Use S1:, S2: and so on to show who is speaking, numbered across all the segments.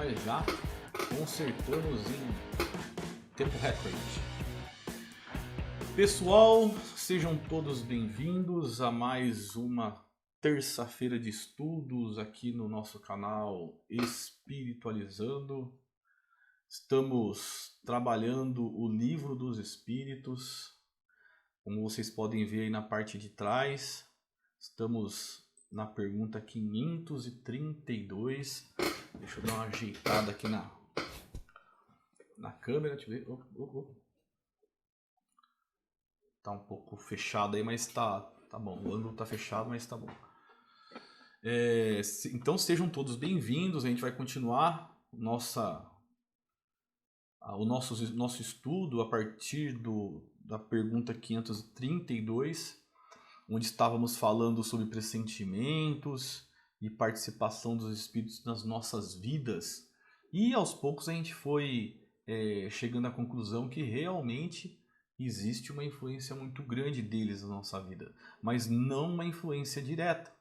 S1: mas já consertamos em tempo recorde. Pessoal, sejam todos bem-vindos a mais uma terça-feira de estudos aqui no nosso canal Espiritualizando. Estamos trabalhando o Livro dos Espíritos, como vocês podem ver aí na parte de trás. Estamos na pergunta 532. Deixa eu dar uma ajeitada aqui na câmera. Deixa eu ver. Tá um pouco fechado aí, mas tá bom. O ângulo tá fechado, mas tá bom. Então sejam todos bem-vindos. A gente vai continuar o nosso estudo a partir da pergunta 532, onde estávamos falando sobre pressentimentos e participação dos espíritos nas nossas vidas. E aos poucos a gente foi chegando à conclusão que realmente existe uma influência muito grande deles na nossa vida, mas não uma influência direta,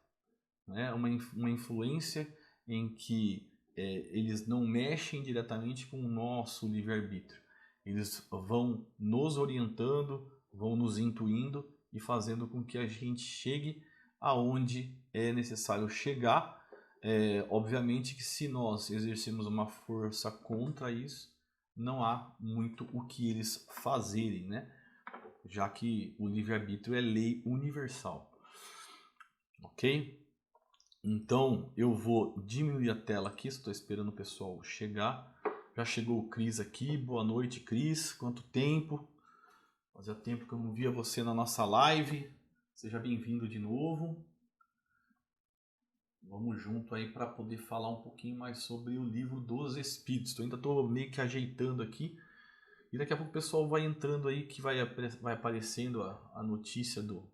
S1: né? Uma influência em que eles não mexem diretamente com o nosso livre-arbítrio. Eles vão nos orientando, vão nos intuindo e fazendo com que a gente chegue aonde é necessário chegar. Obviamente que se nós exercemos uma força contra isso, não há muito o que eles fazerem, né? Já que o livre-arbítrio é lei universal. Ok? Então eu vou diminuir a tela aqui, estou esperando o pessoal chegar. Já chegou o Cris aqui, boa noite Cris, quanto tempo? Fazia tempo que eu não via você na nossa live, seja bem-vindo de novo. Vamos junto aí para poder falar um pouquinho mais sobre o Livro dos Espíritos. Eu ainda estou meio que ajeitando aqui e daqui a pouco o pessoal vai entrando aí que vai aparecendo a notícia do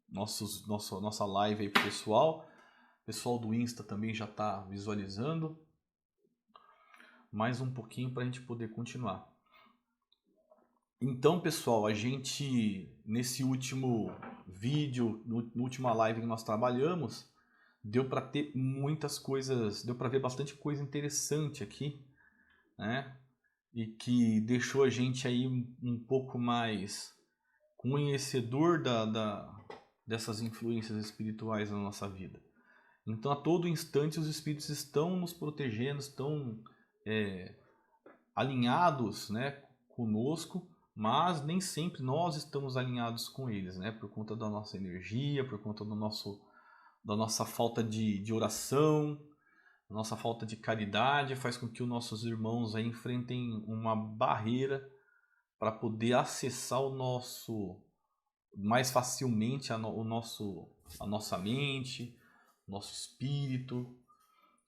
S1: nossa live aí pro pessoal. O pessoal do Insta também já está visualizando. Mais um pouquinho para a gente poder continuar. Então, pessoal, a gente, nesse último vídeo, na última live que nós trabalhamos, deu para ter muitas coisas, deu para ver bastante coisa interessante aqui, né? E que deixou a gente aí um pouco mais conhecedor dessas influências espirituais na nossa vida. Então, a todo instante, os espíritos estão nos protegendo, estão alinhados, né, conosco, mas nem sempre nós estamos alinhados com eles, né, por conta da nossa energia, por conta da nossa falta de oração, da nossa falta de caridade, faz com que os nossos irmãos aí enfrentem uma barreira para poder acessar o nosso mais facilmente a nossa mente, nosso espírito.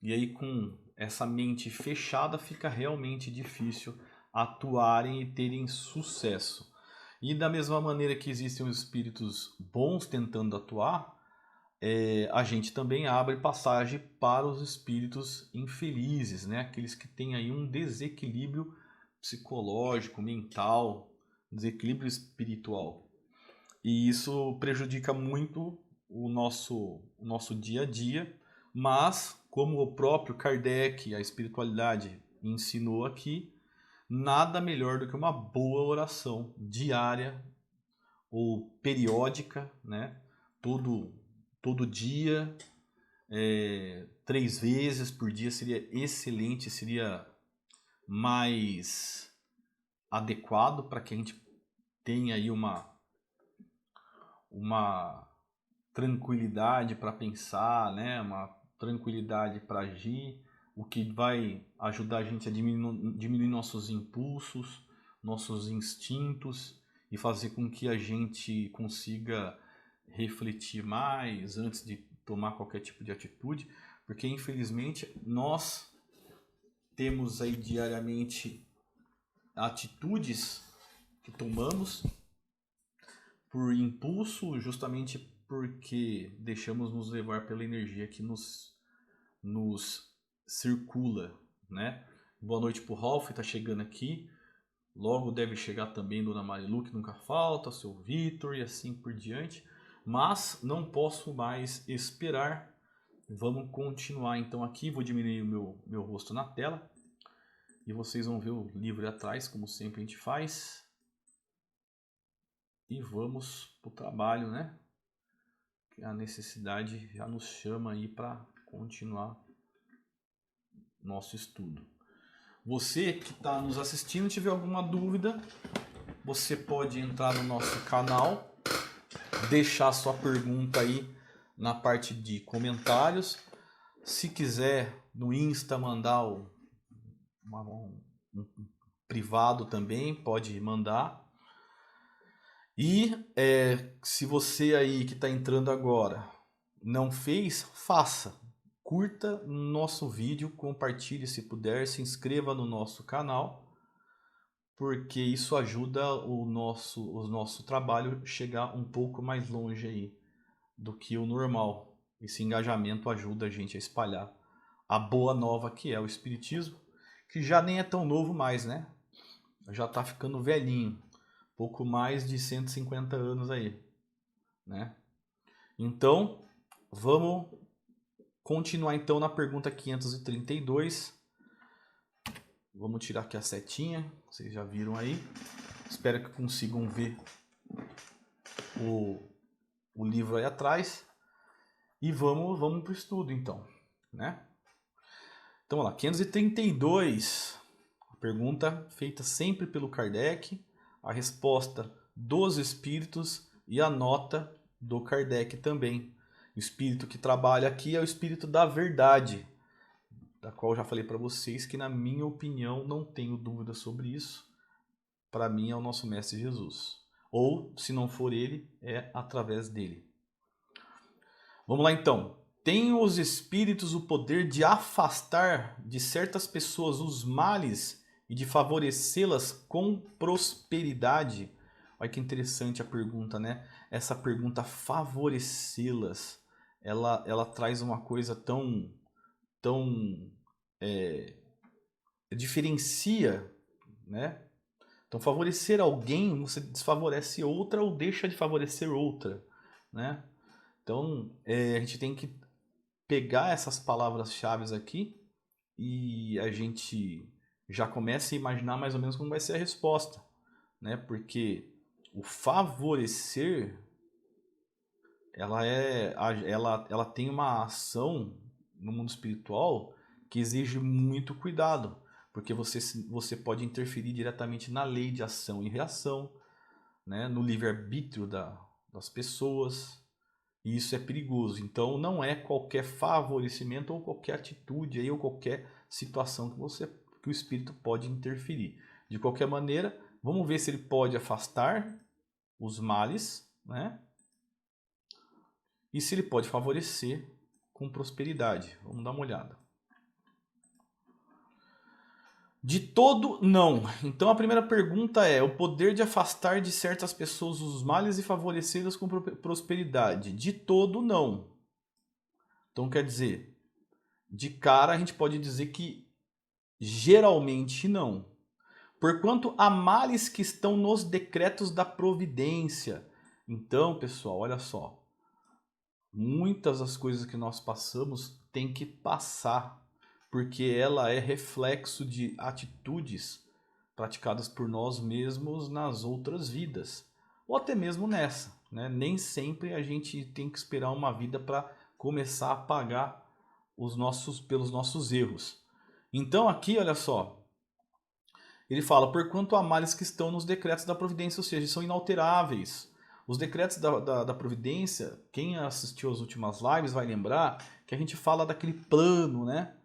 S1: E aí com essa mente fechada fica realmente difícil atuarem e terem sucesso. E da mesma maneira que existem os espíritos bons tentando atuar, a gente também abre passagem para os espíritos infelizes, né? Aqueles que têm aí um desequilíbrio psicológico, mental, desequilíbrio espiritual. E isso prejudica muito o nosso dia a dia, mas como o próprio Kardec, a espiritualidade, ensinou aqui, nada melhor do que uma boa oração diária ou periódica, né? Todo dia, 3 vezes por dia seria excelente, seria mais adequado para que a gente tenha aí uma tranquilidade para pensar, né? Uma tranquilidade para agir, o que vai ajudar a gente a diminuir nossos impulsos, nossos instintos e fazer com que a gente consiga refletir mais antes de tomar qualquer tipo de atitude, porque infelizmente nós temos aí diariamente atitudes que tomamos por impulso, justamente porque deixamos nos levar pela energia que nos circula, né? Boa noite pro Ralph, tá chegando aqui. Logo deve chegar também Dona Marilu, que nunca falta, seu Vitor e assim por diante. Mas não posso mais esperar Vamos continuar então aqui, vou diminuir o meu rosto na tela. E vocês vão ver o livro aí atrás, como sempre a gente faz. E vamos para o trabalho, né? Que a necessidade já nos chama aí para continuar nosso estudo. Você que está nos assistindo, tiver alguma dúvida, você pode entrar no nosso canal, deixar sua pergunta aí na parte de comentários. Se quiser no Insta mandar um privado também, pode mandar. E se você aí que está entrando agora não fez, faça. Curta nosso vídeo, compartilhe se puder, se inscreva no nosso canal, porque isso ajuda o nosso trabalho chegar um pouco mais longe aí do que o normal. Esse engajamento ajuda a gente a espalhar a boa nova que é o Espiritismo, que já nem é tão novo mais, né? Já está ficando velhinho. Pouco mais de 150 anos aí, né? Então, vamos continuar então na pergunta 532. Vamos tirar aqui a setinha, vocês já viram aí. Espero que consigam ver o livro aí atrás. E vamos para o estudo então, né? Então, vamos lá, 532. A pergunta feita sempre pelo Kardec, a resposta dos espíritos e a nota do Kardec também. O espírito que trabalha aqui é o espírito da verdade, da qual eu já falei para vocês que, na minha opinião, não tenho dúvida sobre isso. Para mim é o nosso Mestre Jesus. Ou, se não for ele, é através dele. Vamos lá então. Tem os espíritos o poder de afastar de certas pessoas os males e de favorecê-las com prosperidade? Olha que interessante a pergunta, né? Essa pergunta, favorecê-las, ela traz uma coisa tão diferencia, né? Então, favorecer alguém, você desfavorece outra ou deixa de favorecer outra, né? Então, a gente tem que pegar essas palavras-chave aqui e a gente já começa a imaginar mais ou menos como vai ser a resposta, né? Porque o favorecer, ela tem uma ação no mundo espiritual que exige muito cuidado, porque você pode interferir diretamente na lei de ação e reação, né? No livre-arbítrio das pessoas. E isso é perigoso. Então não é qualquer favorecimento ou qualquer atitude aí, ou qualquer situação que o espírito pode interferir. De qualquer maneira, vamos ver se ele pode afastar os males, né? E se ele pode favorecer com prosperidade. Vamos dar uma olhada. De todo, não. Então a primeira pergunta é: o poder de afastar de certas pessoas os males e favorecê-las com prosperidade. De todo, não. Então quer dizer, de cara a gente pode dizer que geralmente não. Porquanto há males que estão nos decretos da providência. Então, pessoal, olha só. Muitas das coisas que nós passamos tem que passar, porque ela é reflexo de atitudes praticadas por nós mesmos nas outras vidas, ou até mesmo nessa, né? Nem sempre a gente tem que esperar uma vida para começar a pagar pelos nossos erros. Então aqui, olha só, ele fala: porquanto há males que estão nos decretos da providência, ou seja, são inalteráveis. Os decretos da providência, quem assistiu às últimas lives vai lembrar que a gente fala daquele plano, né?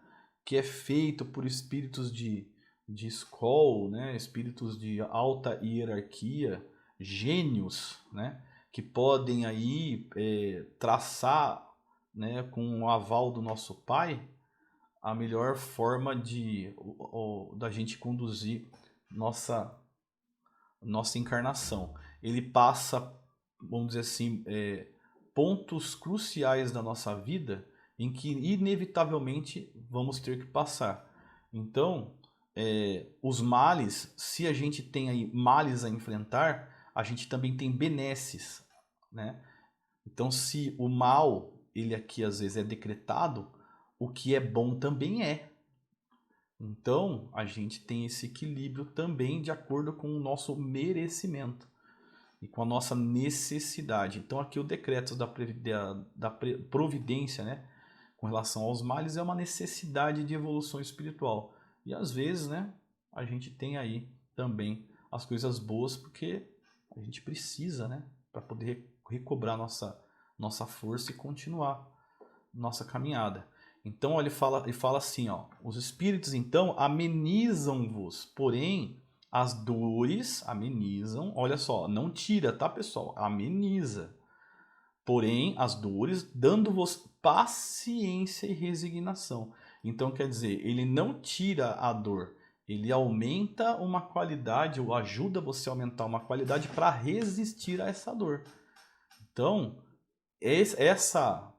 S1: Que é feito por espíritos de escola, né? Espíritos de alta hierarquia, gênios, né? Que podem aí traçar, né, com o aval do nosso Pai, a melhor forma da gente conduzir nossa encarnação. Ele passa, vamos dizer assim, pontos cruciais da nossa vida em que inevitavelmente vamos ter que passar. Então, os males, se a gente tem aí males a enfrentar, a gente também tem benesses, né? Então, se o mal ele aqui às vezes é decretado, o que é bom também é. Então, a gente tem esse equilíbrio também de acordo com o nosso merecimento e com a nossa necessidade. Então, aqui o decreto da providência, né, com relação aos males, é uma necessidade de evolução espiritual. E às vezes, né, a gente tem aí também as coisas boas, porque a gente precisa, né, para poder recobrar nossa força e continuar nossa caminhada. Então ele fala assim, ó, os espíritos então amenizam-vos, porém as dores amenizam, olha só, não tira, tá pessoal? Ameniza. Porém as dores dando-vos paciência e resignação. Então quer dizer, ele não tira a dor, ele aumenta uma qualidade, ou ajuda você a aumentar uma qualidade para resistir a essa dor. Então, essa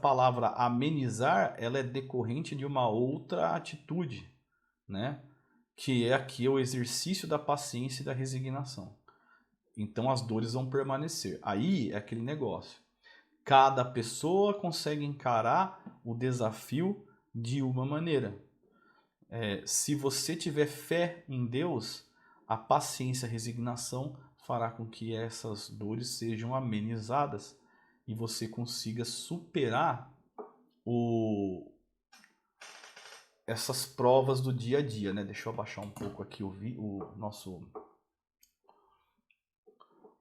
S1: palavra amenizar, ela é decorrente de uma outra atitude, né? Que é aqui o exercício da paciência e da resignação. Então as dores vão permanecer. Aí é aquele negócio. Cada pessoa consegue encarar o desafio de uma maneira. Se você tiver fé em Deus, a paciência e a resignação fará com que essas dores sejam amenizadas e você consiga superar essas provas do dia a dia, né? Deixa eu abaixar um pouco aqui o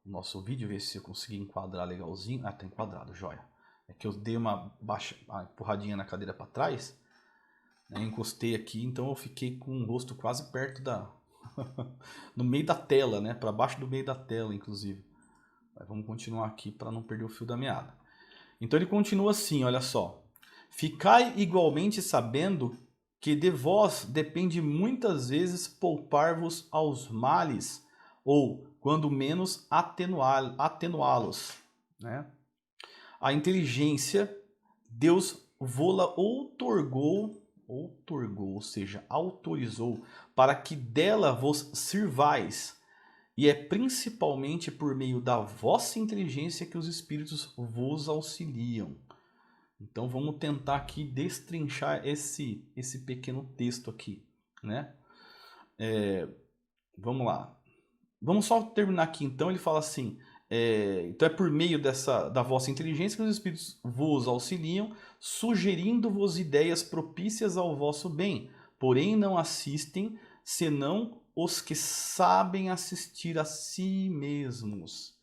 S1: nosso vídeo, ver se eu consegui enquadrar legalzinho. Ah, tá enquadrado, joia. É que eu dei uma empurradinha na cadeira para trás, né? Encostei aqui, então eu fiquei com o rosto quase perto no meio da tela, né? Para baixo do meio da tela, inclusive. Mas vamos continuar aqui para não perder o fio da meada. Então ele continua assim, olha só. Ficai igualmente sabendo que de vós depende muitas vezes poupar-vos aos males, ou, quando menos, atenuá-los, né? A inteligência, Deus vô-la outorgou, ou seja, autorizou, para que dela vos sirvais. E é principalmente por meio da vossa inteligência que os espíritos vos auxiliam. Então vamos tentar aqui destrinchar esse pequeno texto aqui, né? Vamos lá. Vamos só terminar aqui então. Ele fala assim: então é por meio da vossa inteligência que os espíritos vos auxiliam, sugerindo-vos ideias propícias ao vosso bem. Porém não assistem senão os que sabem assistir a si mesmos.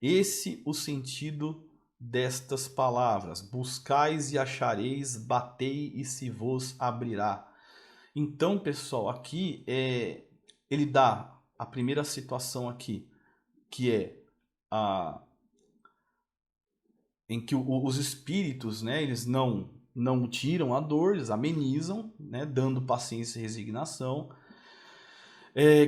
S1: Esse o sentido destas palavras: buscais e achareis, batei e se vos abrirá. Então, pessoal, aqui ele dá a primeira situação aqui, que é em que os espíritos, né, eles não tiram a dor, eles amenizam, né, dando paciência e resignação,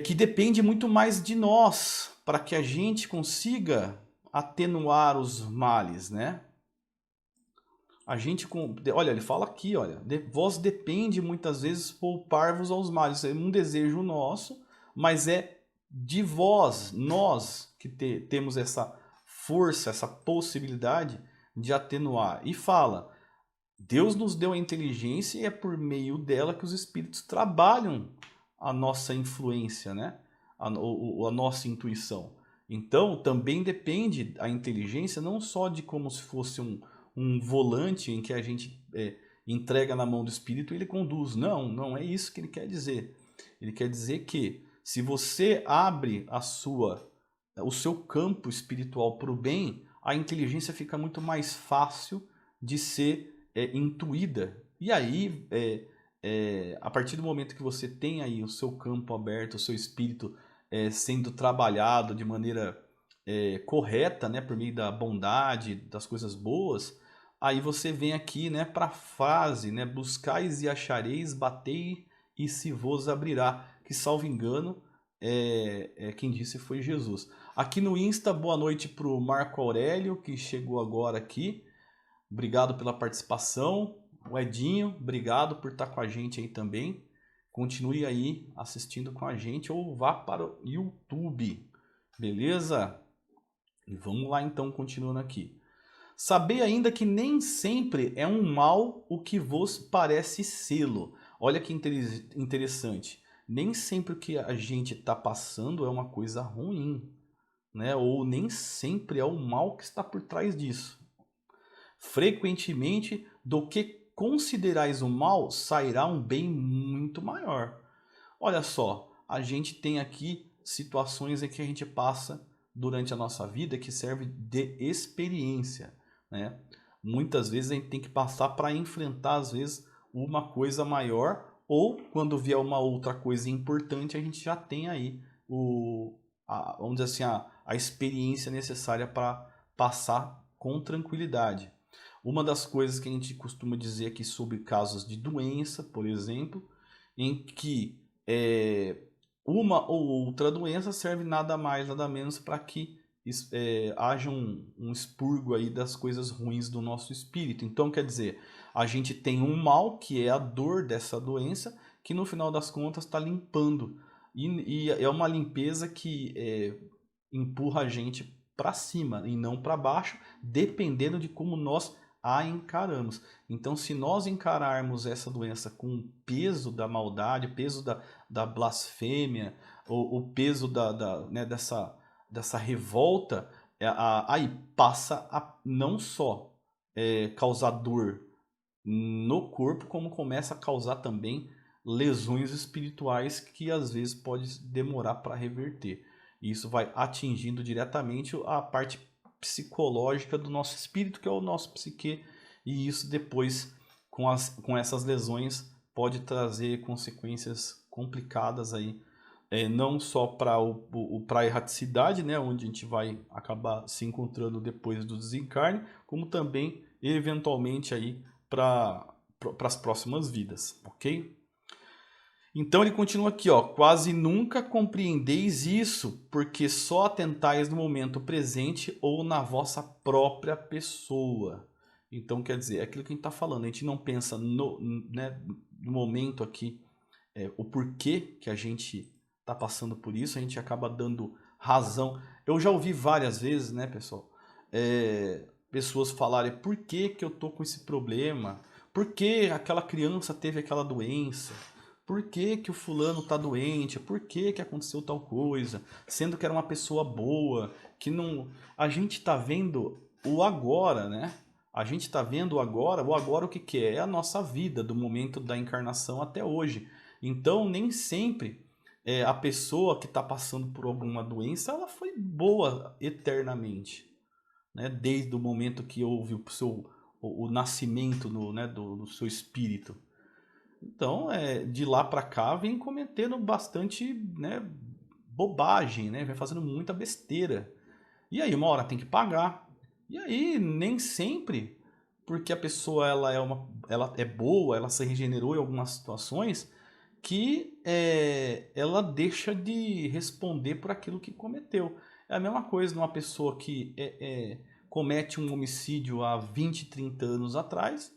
S1: que depende muito mais de nós para que a gente consiga atenuar os males, né? A gente, olha, ele fala aqui, olha, vós depende muitas vezes poupar-vos aos males. Isso é um desejo nosso, mas é de vós, nós, que temos essa força, essa possibilidade de atenuar. E fala, Deus nos deu a inteligência e é por meio dela que os espíritos trabalham a nossa influência, né? A nossa intuição. Então, também depende a inteligência não só de como se fosse um volante em que a gente entrega na mão do espírito e ele conduz. Não, não é isso que ele quer dizer. Ele quer dizer que se você abre o seu campo espiritual para o bem, a inteligência fica muito mais fácil de ser intuída. E aí, a partir do momento que você tem aí o seu campo aberto, o seu espírito sendo trabalhado de maneira correta, né, por meio da bondade, das coisas boas, aí você vem aqui, né, para a frase, né, buscais e achareis, batei e se vos abrirá, que salvo engano, quem disse foi Jesus. Aqui no Insta, boa noite para o Marco Aurélio, que chegou agora aqui. Obrigado pela participação. O Edinho, obrigado por estar com a gente aí também. Continue aí assistindo com a gente ou vá para o YouTube. Beleza? E vamos lá então, continuando aqui. Sabei ainda que nem sempre é um mal o que vos parece sê-lo. Olha que interessante. Nem sempre o que a gente está passando é uma coisa ruim, né? Ou nem sempre é o mal que está por trás disso. Frequentemente, do que considerais o mal, sairá um bem muito maior. Olha só, a gente tem aqui situações em que a gente passa durante a nossa vida que serve de experiência, né? Muitas vezes a gente tem que passar para enfrentar, às vezes, uma coisa maior, ou quando vier uma outra coisa importante, a gente já tem aí vamos dizer assim, a experiência necessária para passar com tranquilidade. Uma das coisas que a gente costuma dizer aqui sobre casos de doença, por exemplo, em que uma ou outra doença serve nada mais, nada menos para que haja um expurgo aí das coisas ruins do nosso espírito. Então, quer dizer, a gente tem um mal, que é a dor dessa doença, que no final das contas está limpando. E é uma limpeza que empurra a gente para cima e não para baixo, dependendo de como nós a encaramos. Então, se nós encararmos essa doença com o peso da maldade, o peso da blasfêmia, o peso né, dessa revolta, aí passa a não só causar dor no corpo, como começa a causar também lesões espirituais que às vezes pode demorar para reverter. E isso vai atingindo diretamente a parte psicológica do nosso espírito, que é o nosso psique, e isso depois, com essas lesões, pode trazer consequências complicadas aí, não só para a erraticidade, né, onde a gente vai acabar se encontrando depois do desencarne, como também, eventualmente, aí para as próximas vidas, ok? Então ele continua aqui, ó, quase nunca compreendeis isso, porque só atentais no momento presente ou na vossa própria pessoa. Então, quer dizer, é aquilo que a gente está falando, a gente não pensa né, no momento aqui, o porquê que a gente está passando por isso, a gente acaba dando razão. Eu já ouvi várias vezes, né, pessoal, pessoas falarem por que que eu tô com esse problema, por que aquela criança teve aquela doença, por que que o fulano tá doente, por que que aconteceu tal coisa, sendo que era uma pessoa boa, que não... A gente tá vendo o agora, né? A gente tá vendo o agora o que que é? É a nossa vida, do momento da encarnação até hoje. Então, nem sempre a pessoa que está passando por alguma doença, ela foi boa eternamente, né? Desde o momento que houve o nascimento né, do seu espírito. Então, de lá para cá, vem cometendo bastante, né, bobagem, né? Vem fazendo muita besteira. E aí, uma hora tem que pagar. E aí, nem sempre, porque a pessoa ela é boa, ela se regenerou em algumas situações, que ela deixa de responder por aquilo que cometeu. É a mesma coisa numa pessoa que comete um homicídio há 20, 30 anos atrás,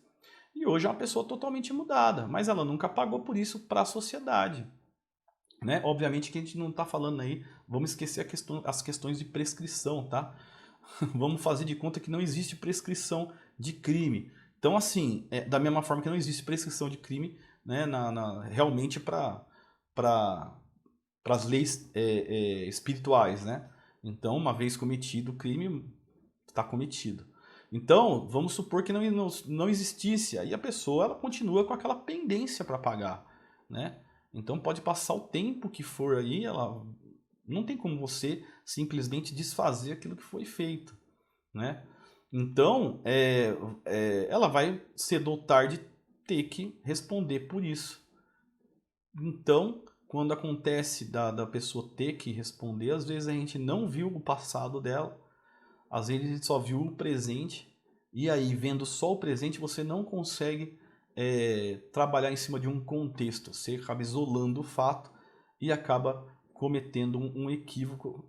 S1: e hoje é uma pessoa totalmente mudada, mas ela nunca pagou por isso para a sociedade. Né? Obviamente que a gente não está falando aí, vamos esquecer as questões de prescrição, tá? Vamos fazer de conta que não existe prescrição de crime. Então, assim, da mesma forma que não existe prescrição de crime, né, realmente para as leis espirituais, né? Então, uma vez cometido o crime, está cometido. Então, vamos supor que não existisse, aí a pessoa ela continua com aquela pendência para pagar, né? Então pode passar o tempo que for aí, ela não tem como você simplesmente desfazer aquilo que foi feito, né? Então, ela vai cedo ou tarde ter que responder por isso. Então, quando acontece da pessoa ter que responder, às vezes a gente não viu o passado dela, às vezes a gente só viu o presente, e aí vendo só o presente você não consegue trabalhar em cima de um contexto. Você acaba isolando o fato e acaba cometendo um equívoco,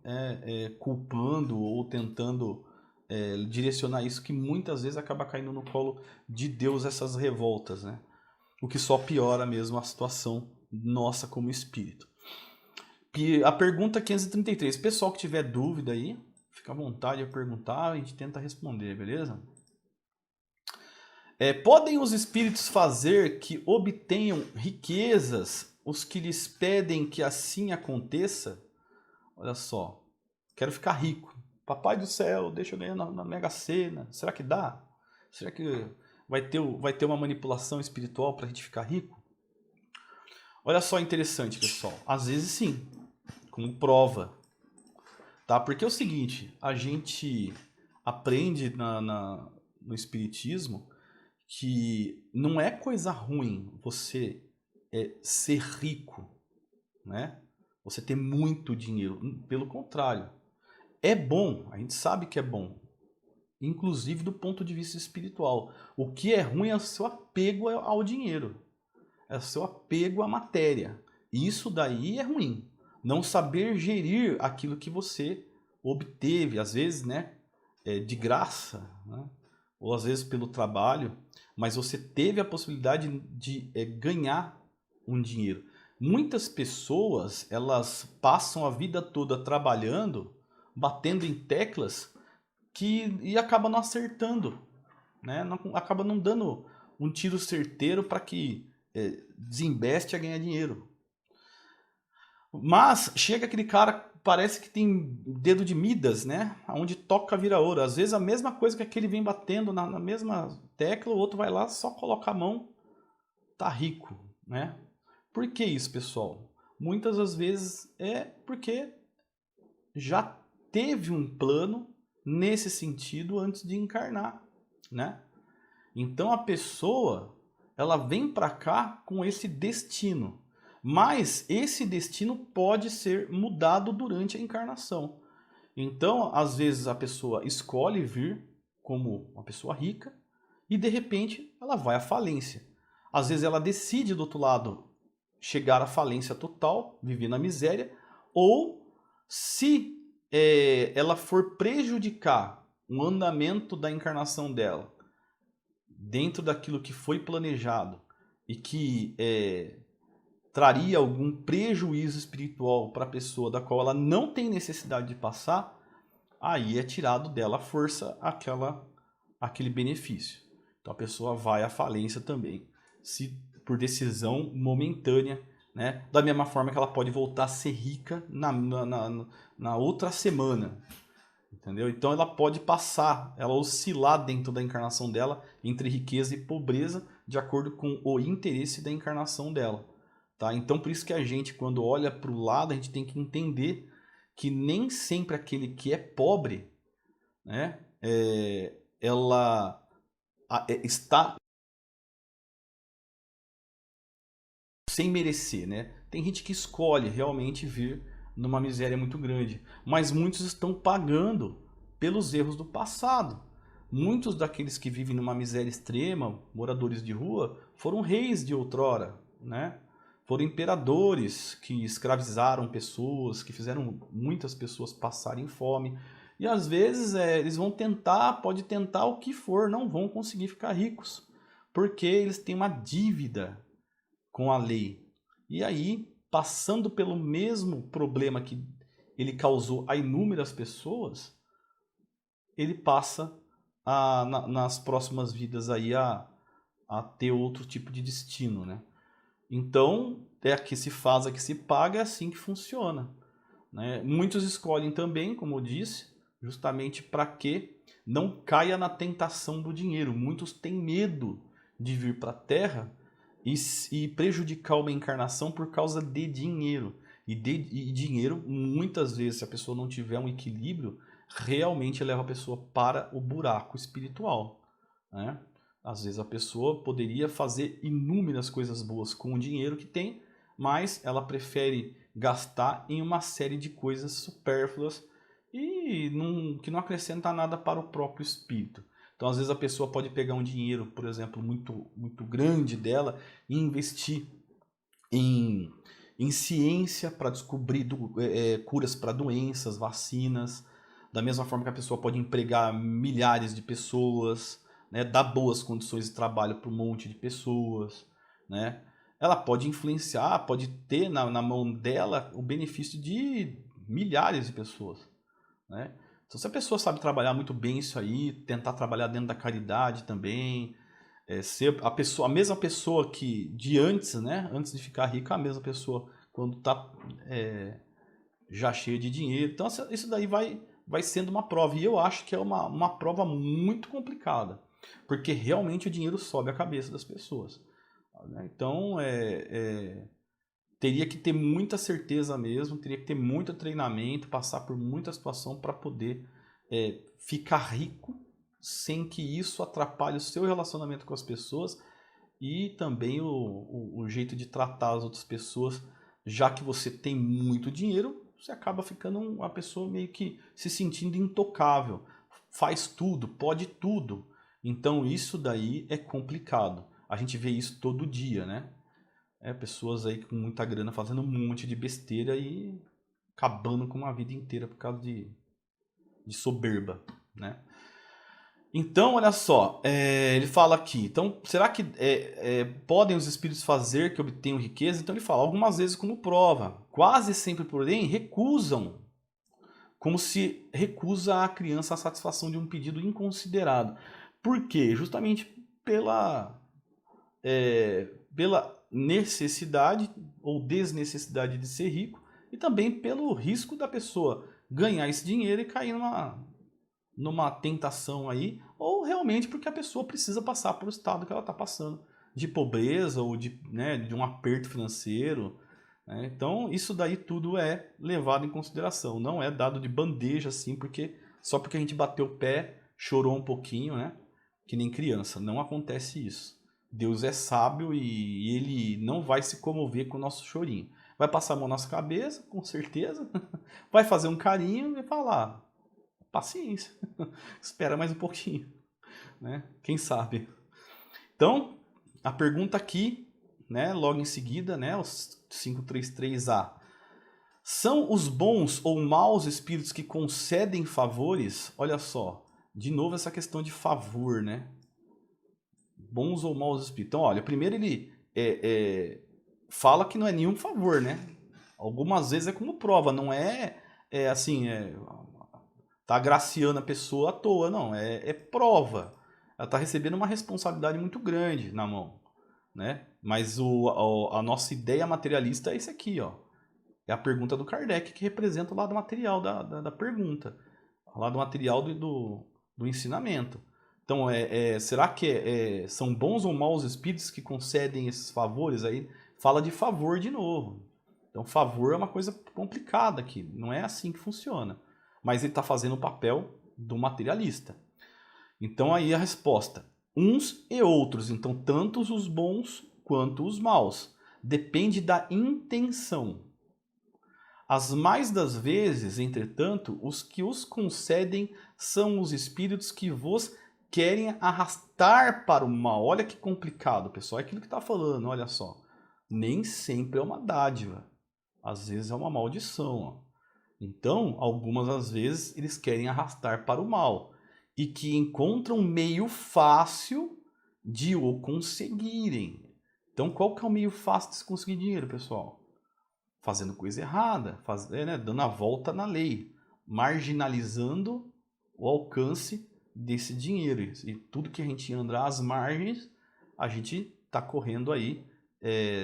S1: culpando ou tentando direcionar isso, que muitas vezes acaba caindo no colo de Deus, essas revoltas, né? O que só piora mesmo a situação nossa como espírito. E a pergunta 533, pessoal que tiver dúvida aí, fica à vontade de perguntar, a gente tenta responder, beleza? Podem os espíritos fazer que obtenham riquezas os que lhes pedem que assim aconteça? Olha só, quero ficar rico. Papai do céu, deixa eu ganhar na Mega Sena. Será que dá? Será que vai ter uma manipulação espiritual para a gente ficar rico? Olha só interessante, pessoal. Às vezes sim, como prova. Tá? Porque é o seguinte, a gente aprende no Espiritismo que não é coisa ruim você ser rico, né? Você ter muito dinheiro. Pelo contrário, é bom, a gente sabe que é bom, inclusive do ponto de vista espiritual. O que é ruim é o seu apego ao dinheiro, é o seu apego à matéria. Isso daí é ruim. Não saber gerir aquilo que você obteve, às vezes, né, de graça, né? Ou às vezes pelo trabalho, mas você teve a possibilidade de ganhar um dinheiro. Muitas pessoas, elas passam a vida toda trabalhando, batendo em teclas e acaba não acertando, né? Não, acaba não dando um tiro certeiro para que desembeste a ganhar dinheiro. Mas chega aquele cara, parece que tem dedo de Midas, né? Onde toca vira ouro. Às vezes a mesma coisa que aquele vem batendo na mesma tecla, o outro vai lá, só coloca a mão, tá rico, né? Por que isso, pessoal? Muitas das vezes é porque já teve um plano nesse sentido antes de encarnar, né? Então a pessoa, ela vem para cá com esse destino. Mas esse destino pode ser mudado durante a encarnação. Então, às vezes a pessoa escolhe vir como uma pessoa rica e de repente ela vai à falência. Às vezes ela decide do outro lado chegar à falência total, viver na miséria, ou se ela for prejudicar o andamento da encarnação dela dentro daquilo que foi planejado e que traria algum prejuízo espiritual para a pessoa da qual ela não tem necessidade de passar, aí é tirado dela a força aquele benefício. Então a pessoa vai à falência também, se por decisão momentânea, né? Da mesma forma que ela pode voltar a ser rica na outra semana. Entendeu? Então ela pode passar, ela oscilar dentro da encarnação dela entre riqueza e pobreza de acordo com o interesse da encarnação dela. Tá? Então por isso que a gente, quando olha para o lado, a gente tem que entender que nem sempre aquele que é pobre, né, ela está sem merecer, né? Tem gente que escolhe realmente vir numa miséria muito grande, mas muitos estão pagando pelos erros do passado. Muitos daqueles que vivem numa miséria extrema, moradores de rua, foram reis de outrora, né? Foram imperadores que escravizaram pessoas, que fizeram muitas pessoas passarem fome. E às vezes eles vão tentar, pode tentar o que for, não vão conseguir ficar ricos, porque eles têm uma dívida com a lei. E aí, passando pelo mesmo problema que ele causou a inúmeras pessoas, ele passa nas próximas vidas aí a ter outro tipo de destino, né? Então, é a que se faz, a que se paga, é assim que funciona, né? Muitos escolhem também, como eu disse, justamente para que não caia na tentação do dinheiro. Muitos têm medo de vir para a Terra e prejudicar uma encarnação por causa de dinheiro. E dinheiro, muitas vezes, se a pessoa não tiver um equilíbrio, realmente leva a pessoa para o buraco espiritual, né? Às vezes a pessoa poderia fazer inúmeras coisas boas com o dinheiro que tem, mas ela prefere gastar em uma série de coisas supérfluas e que não acrescenta nada para o próprio espírito. Então, às vezes, a pessoa pode pegar um dinheiro, por exemplo, muito grande dela e investir em, em ciência para descobrir curas para doenças, vacinas. Da mesma forma que a pessoa pode empregar milhares de pessoas, né, dar boas condições de trabalho para um monte de pessoas, né? Ela pode influenciar, pode ter na mão dela o benefício de milhares de pessoas, né? Então, se a pessoa sabe trabalhar muito bem isso aí, tentar trabalhar dentro da caridade também, ser a mesma pessoa que de antes, né? Antes de ficar rica, a mesma pessoa quando está já cheia de dinheiro. Então isso daí vai sendo uma prova. E eu acho que é uma prova muito complicada, porque realmente o dinheiro sobe a cabeça das pessoas. Né? Então teria que ter muita certeza mesmo, teria que ter muito treinamento, passar por muita situação para poder ficar rico sem que isso atrapalhe o seu relacionamento com as pessoas e também o jeito de tratar as outras pessoas. Já que você tem muito dinheiro, você acaba ficando uma pessoa meio que se sentindo intocável. Faz tudo, pode tudo. Então isso daí é complicado. A gente vê isso todo dia, né? Pessoas aí com muita grana fazendo um monte de besteira e acabando com uma vida inteira por causa de soberba, né? Então, olha só, ele fala aqui, então, será que podem os espíritos fazer que obtenham riqueza? Então ele fala, algumas vezes como prova, quase sempre, porém, recusam, como se recusa a criança a satisfação de um pedido inconsiderado. Por quê? Justamente pela necessidade ou desnecessidade de ser rico e também pelo risco da pessoa ganhar esse dinheiro e cair numa tentação aí, ou realmente porque a pessoa precisa passar por o estado que ela está passando, de pobreza ou de um aperto financeiro. Né? Então, isso daí tudo é levado em consideração, não é dado de bandeja assim, só porque a gente bateu o pé, chorou um pouquinho, né? Que nem criança. Não acontece isso. Deus é sábio e ele não vai se comover com o nosso chorinho. Vai passar a mão na nossa cabeça, com certeza, vai fazer um carinho e falar: paciência, espera mais um pouquinho, né? Quem sabe? Então, a pergunta aqui, né, logo em seguida, né, os 533A. São os bons ou maus espíritos que concedem favores? Olha só, de novo essa questão de favor, né? Bons ou maus espíritos. Então, olha, primeiro ele fala que não é nenhum favor, né? Algumas vezes é como prova, não assim, tá agraciando a pessoa à toa, não. É prova. Ela tá recebendo uma responsabilidade muito grande na mão, né? Mas a nossa ideia materialista é isso aqui, ó. É a pergunta do Kardec que representa o lado material da pergunta. O lado material do ensinamento. Então, será que são bons ou maus espíritos que concedem esses favores? Aí fala de favor de novo. Então, favor é uma coisa complicada aqui. Não é assim que funciona. Mas ele está fazendo o papel do materialista. Então, aí a resposta. Uns e outros. Então, tanto os bons quanto os maus. Depende da intenção. As mais das vezes, entretanto, os que os concedem são os espíritos que vos querem arrastar para o mal. Olha que complicado, pessoal. É aquilo que está falando, olha só. Nem sempre é uma dádiva. Às vezes é uma maldição. Ó. Então, algumas das vezes, eles querem arrastar para o mal. E que encontram meio fácil de o conseguirem. Então, qual que é o meio fácil de se conseguir dinheiro, pessoal? Fazendo coisa errada, dando a volta na lei, marginalizando o alcance desse dinheiro. E tudo que a gente anda às margens, a gente está correndo aí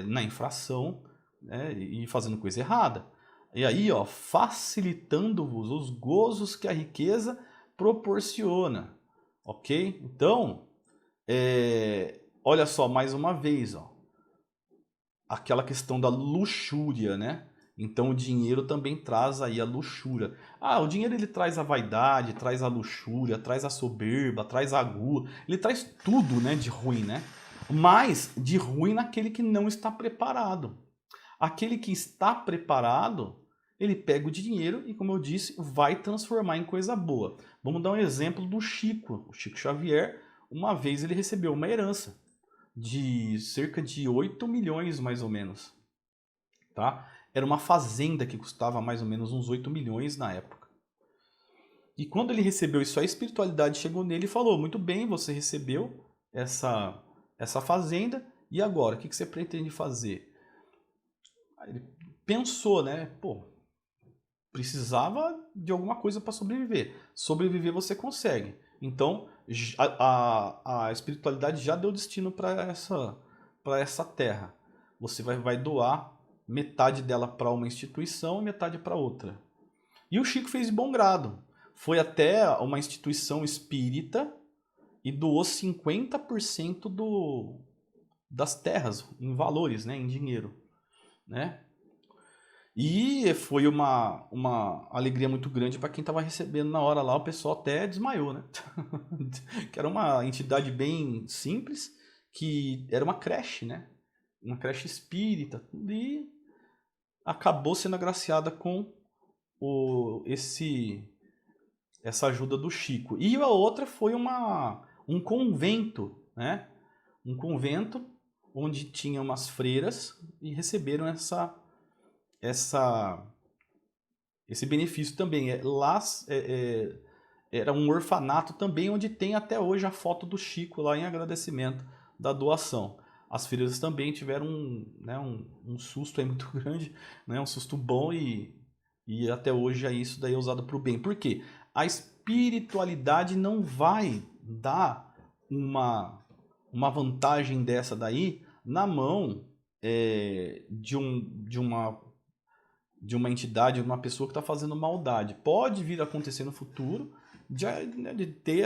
S1: na infração, né, e fazendo coisa errada. E aí, ó, facilitando-vos os gozos que a riqueza proporciona. Ok? Então, olha só, mais uma vez, ó, aquela questão da luxúria, né? Então o dinheiro também traz aí a luxúria. Ah, o dinheiro ele traz a vaidade, traz a luxúria, traz a soberba, traz a gula, ele traz tudo, né, de ruim, né? Mas de ruim naquele que não está preparado. Aquele que está preparado, ele pega o dinheiro e, como eu disse, vai transformar em coisa boa. Vamos dar um exemplo do Chico. O Chico Xavier, uma vez ele recebeu uma herança de cerca de 8 milhões, mais ou menos. Tá? Era uma fazenda que custava mais ou menos uns 8 milhões na época. E quando ele recebeu isso, a espiritualidade chegou nele e falou: muito bem, você recebeu essa fazenda, e agora? O que você pretende fazer? Aí ele pensou, né? Pô, precisava de alguma coisa para sobreviver. Sobreviver você consegue. Então, a espiritualidade já deu destino para essa terra. Você vai doar metade dela para uma instituição e metade para outra. E o Chico fez de bom grado. Foi até uma instituição espírita e doou 50% das terras em valores, né, em dinheiro, né? E foi uma alegria muito grande para quem estava recebendo na hora lá. O pessoal até desmaiou, né? Que era uma entidade bem simples, que era uma creche, né? Uma creche espírita. E acabou sendo agraciada com essa ajuda do Chico. E a outra foi um convento, né? Um convento onde tinha umas freiras e receberam esse benefício também. Lá era um orfanato também, onde tem até hoje a foto do Chico lá em agradecimento da doação. As freiras também tiveram um susto aí muito grande, né? Um susto bom e até hoje isso daí é usado para o bem. Por quê? A espiritualidade não vai dar uma vantagem dessa daí na mão de uma entidade, de uma pessoa que está fazendo maldade. Pode vir a acontecer no futuro de ter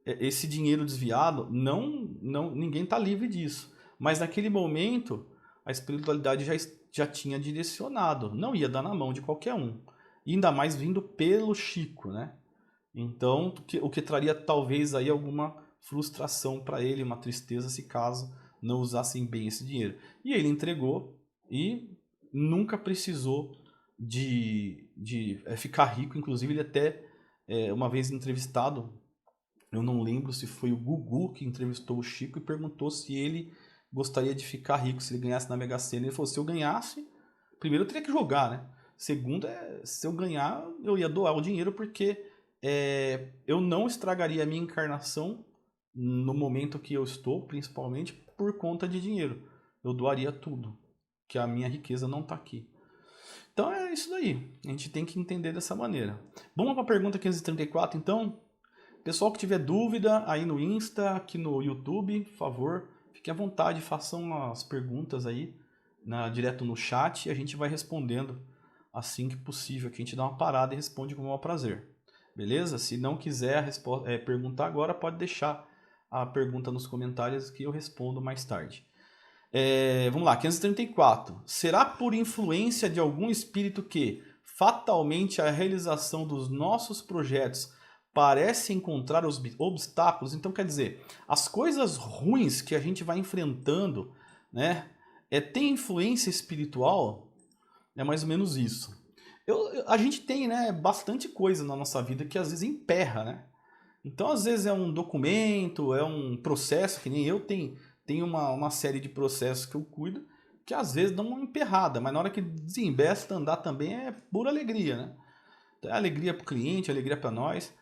S1: esse dinheiro desviado. Ninguém está livre disso. Mas naquele momento, a espiritualidade já tinha direcionado. Não ia dar na mão de qualquer um. E ainda mais vindo pelo Chico, né? Então, o que traria talvez aí alguma frustração para ele, uma tristeza se caso não usassem bem esse dinheiro. E ele entregou e nunca precisou de ficar rico. Inclusive, ele até, uma vez entrevistado, eu não lembro se foi o Gugu que entrevistou o Chico e perguntou se ele gostaria de ficar rico, se ele ganhasse na Mega Sena. Ele falou, se eu ganhasse, primeiro eu teria que jogar, né? Segundo, se eu ganhar, eu ia doar o dinheiro, porque eu não estragaria a minha encarnação no momento que eu estou, principalmente por conta de dinheiro. Eu doaria tudo, que a minha riqueza não está aqui. Então é isso daí. A gente tem que entender dessa maneira. Vamos para a pergunta 534, então. Pessoal que tiver dúvida aí no Insta, aqui no YouTube, por favor, fique à vontade, façam as perguntas aí direto no chat e a gente vai respondendo assim que possível. Aqui a gente dá uma parada e responde com o maior prazer. Beleza? Se não quiser perguntar agora, pode deixar a pergunta nos comentários que eu respondo mais tarde. Vamos lá, 534. Será por influência de algum espírito que, fatalmente, a realização dos nossos projetos parece encontrar os obstáculos? Então, quer dizer, as coisas ruins que a gente vai enfrentando, né, tem influência espiritual? É mais ou menos isso. A gente tem, né, bastante coisa na nossa vida que às vezes emperra, né? Então, às vezes é um documento, é um processo, que nem eu tenho uma série de processos que eu cuido, que às vezes dão uma emperrada, mas na hora que desembesta, andar também é pura alegria, né? Então, é alegria para o cliente, alegria para nós.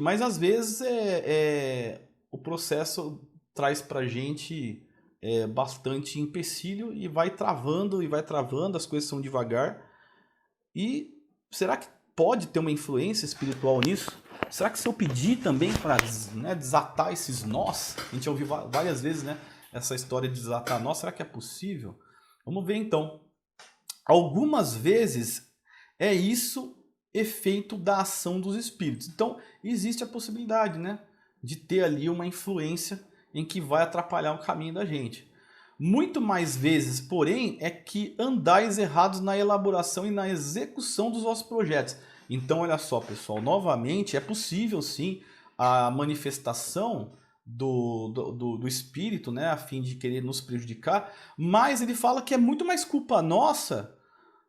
S1: Mas às vezes o processo traz para a gente bastante empecilho e vai travando, as coisas são devagar. E será que pode ter uma influência espiritual nisso? Será que se eu pedir também para desatar esses nós, a gente ouviu várias vezes, né, essa história de desatar nós, será que é possível? Vamos ver então. Algumas vezes é isso efeito da ação dos espíritos. Então existe a possibilidade, né, de ter ali uma influência em que vai atrapalhar o caminho da gente. Muito mais vezes, porém, é que andais errados na elaboração e na execução dos vossos projetos. Então, olha só, pessoal, novamente, é possível sim a manifestação do espírito, né, a fim de querer nos prejudicar, mas ele fala que é muito mais culpa nossa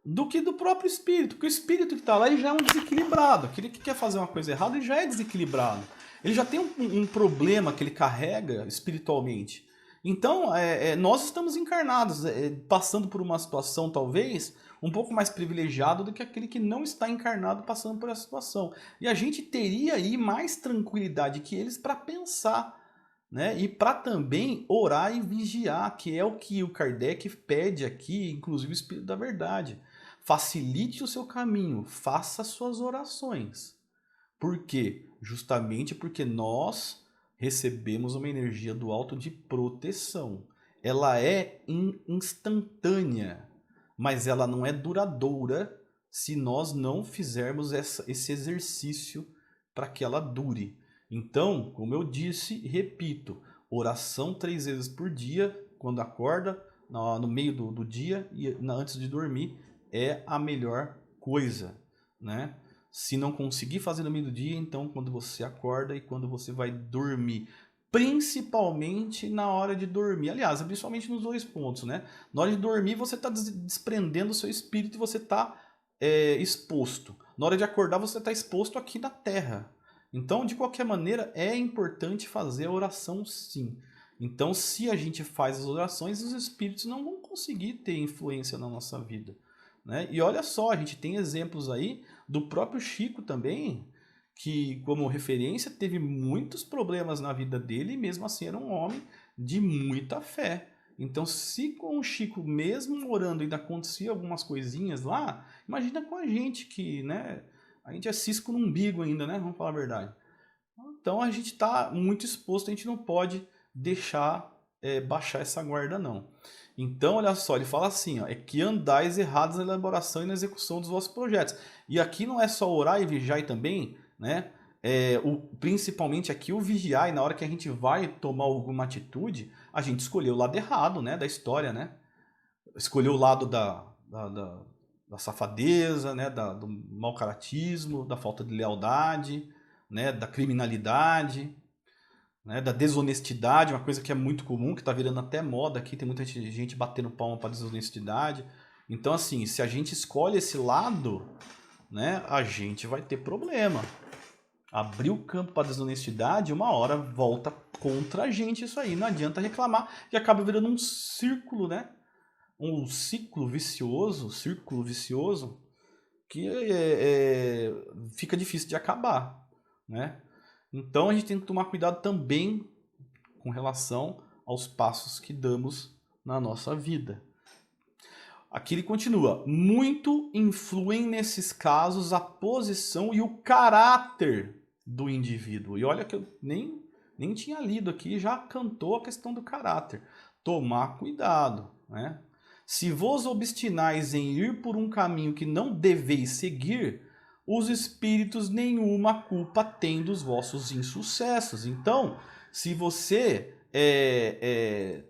S1: do que do próprio espírito, porque o espírito que está lá ele já é um desequilibrado. Aquele que quer fazer uma coisa errada, ele já é desequilibrado. Ele já tem um problema que ele carrega espiritualmente. Então, nós estamos encarnados, passando por uma situação, talvez, um pouco mais privilegiada do que aquele que não está encarnado passando por essa situação. E a gente teria aí mais tranquilidade que eles para pensar, né? E para também orar e vigiar, que é o que o Kardec pede aqui, inclusive o Espírito da Verdade. Facilite o seu caminho, faça suas orações. Por quê? Justamente porque nós recebemos uma energia do alto de proteção. Ela é instantânea, mas ela não é duradoura se nós não fizermos esse exercício para que ela dure. Então, como eu disse e repito, oração 3 vezes por dia, quando acorda, no meio do dia e antes de dormir, é a melhor coisa, né? Se não conseguir fazer no meio do dia, então quando você acorda e quando você vai dormir. Principalmente na hora de dormir. Aliás, principalmente nos 2 pontos, né? Na hora de dormir, você está desprendendo o seu espírito e você está exposto. Na hora de acordar, você está exposto aqui na Terra. Então, de qualquer maneira, é importante fazer a oração sim. Então, se a gente faz as orações, os espíritos não vão conseguir ter influência na nossa vida, né? E olha só, a gente tem exemplos aí do próprio Chico também, que como referência teve muitos problemas na vida dele e mesmo assim era um homem de muita fé. Então, se com o Chico, mesmo orando, ainda acontecia algumas coisinhas lá, imagina com a gente que, né, a gente é cisco no umbigo ainda, né? Vamos falar a verdade. Então a gente está muito exposto, a gente não pode deixar baixar essa guarda não. Então, olha só, ele fala assim, ó, é que andais errados na elaboração e na execução dos vossos projetos. E aqui não é só orar e vigiar também, né? Principalmente aqui o vigiar, e na hora que a gente vai tomar alguma atitude, a gente escolheu o lado errado, né, da história, né? Escolheu o lado da safadeza, né, do mau caratismo, da falta de lealdade, né, da criminalidade, né, da desonestidade, uma coisa que é muito comum, que está virando até moda aqui, tem muita gente batendo palma para desonestidade. Então, assim, se a gente escolhe esse lado, né, a gente vai ter problema. Abrir o campo para desonestidade, uma hora volta contra a gente isso aí. Não adianta reclamar e acaba virando um círculo, né? Um círculo vicioso que fica difícil de acabar, né? Então a gente tem que tomar cuidado também com relação aos passos que damos na nossa vida. Aqui ele continua: muito influem nesses casos a posição e o caráter do indivíduo. E olha que eu nem tinha lido aqui, já cantou a questão do caráter. Tomar cuidado, né? Se vos obstinais em ir por um caminho que não deveis seguir, os espíritos nenhuma culpa têm dos vossos insucessos. Então, se você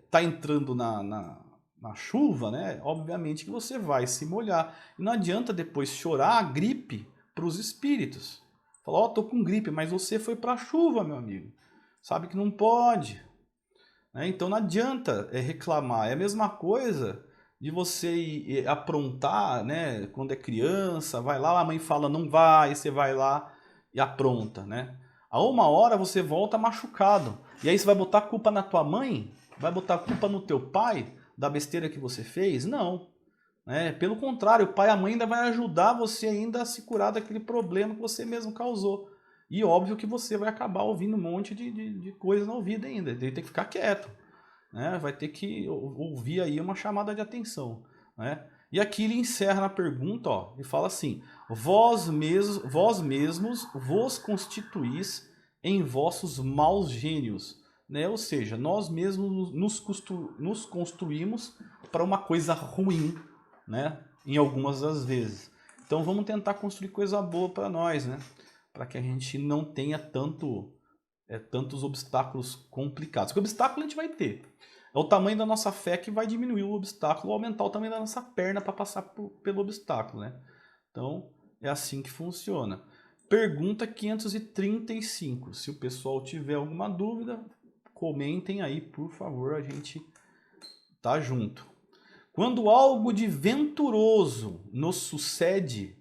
S1: está entrando na chuva, né? Obviamente que você vai se molhar. E não adianta depois chorar a gripe para os espíritos. Falar, ó, tô com gripe, mas você foi para a chuva, meu amigo. Sabe que não pode. Né? Então não adianta reclamar. É a mesma coisa de você aprontar, né? Quando é criança, vai lá, a mãe fala não vai, você vai lá e apronta, né? A uma hora você volta machucado. E aí você vai botar a culpa na tua mãe? Vai botar a culpa no teu pai da besteira que você fez? Não. Pelo contrário, o pai e a mãe ainda vai ajudar você ainda a se curar daquele problema que você mesmo causou. E óbvio que você vai acabar ouvindo um monte de coisa na ouvida ainda. Ele tem que ficar quieto. Né? Vai ter que ouvir aí uma chamada de atenção. Né? E aqui ele encerra na pergunta, ó, e fala assim: vós mesmos vos constituís em vossos maus gênios. Né? Ou seja, nós mesmos nos construímos para uma coisa ruim, né? Em algumas das vezes. Então vamos tentar construir coisa boa para nós, né? Para que a gente não tenha tantos obstáculos complicados. Porque obstáculo a gente vai ter. É o tamanho da nossa fé que vai diminuir o obstáculo, ou aumentar o tamanho da nossa perna para passar pelo obstáculo, né? Então, é assim que funciona. Pergunta 535. Se o pessoal tiver alguma dúvida, comentem aí, por favor, a gente tá junto. Quando algo de venturoso nos sucede,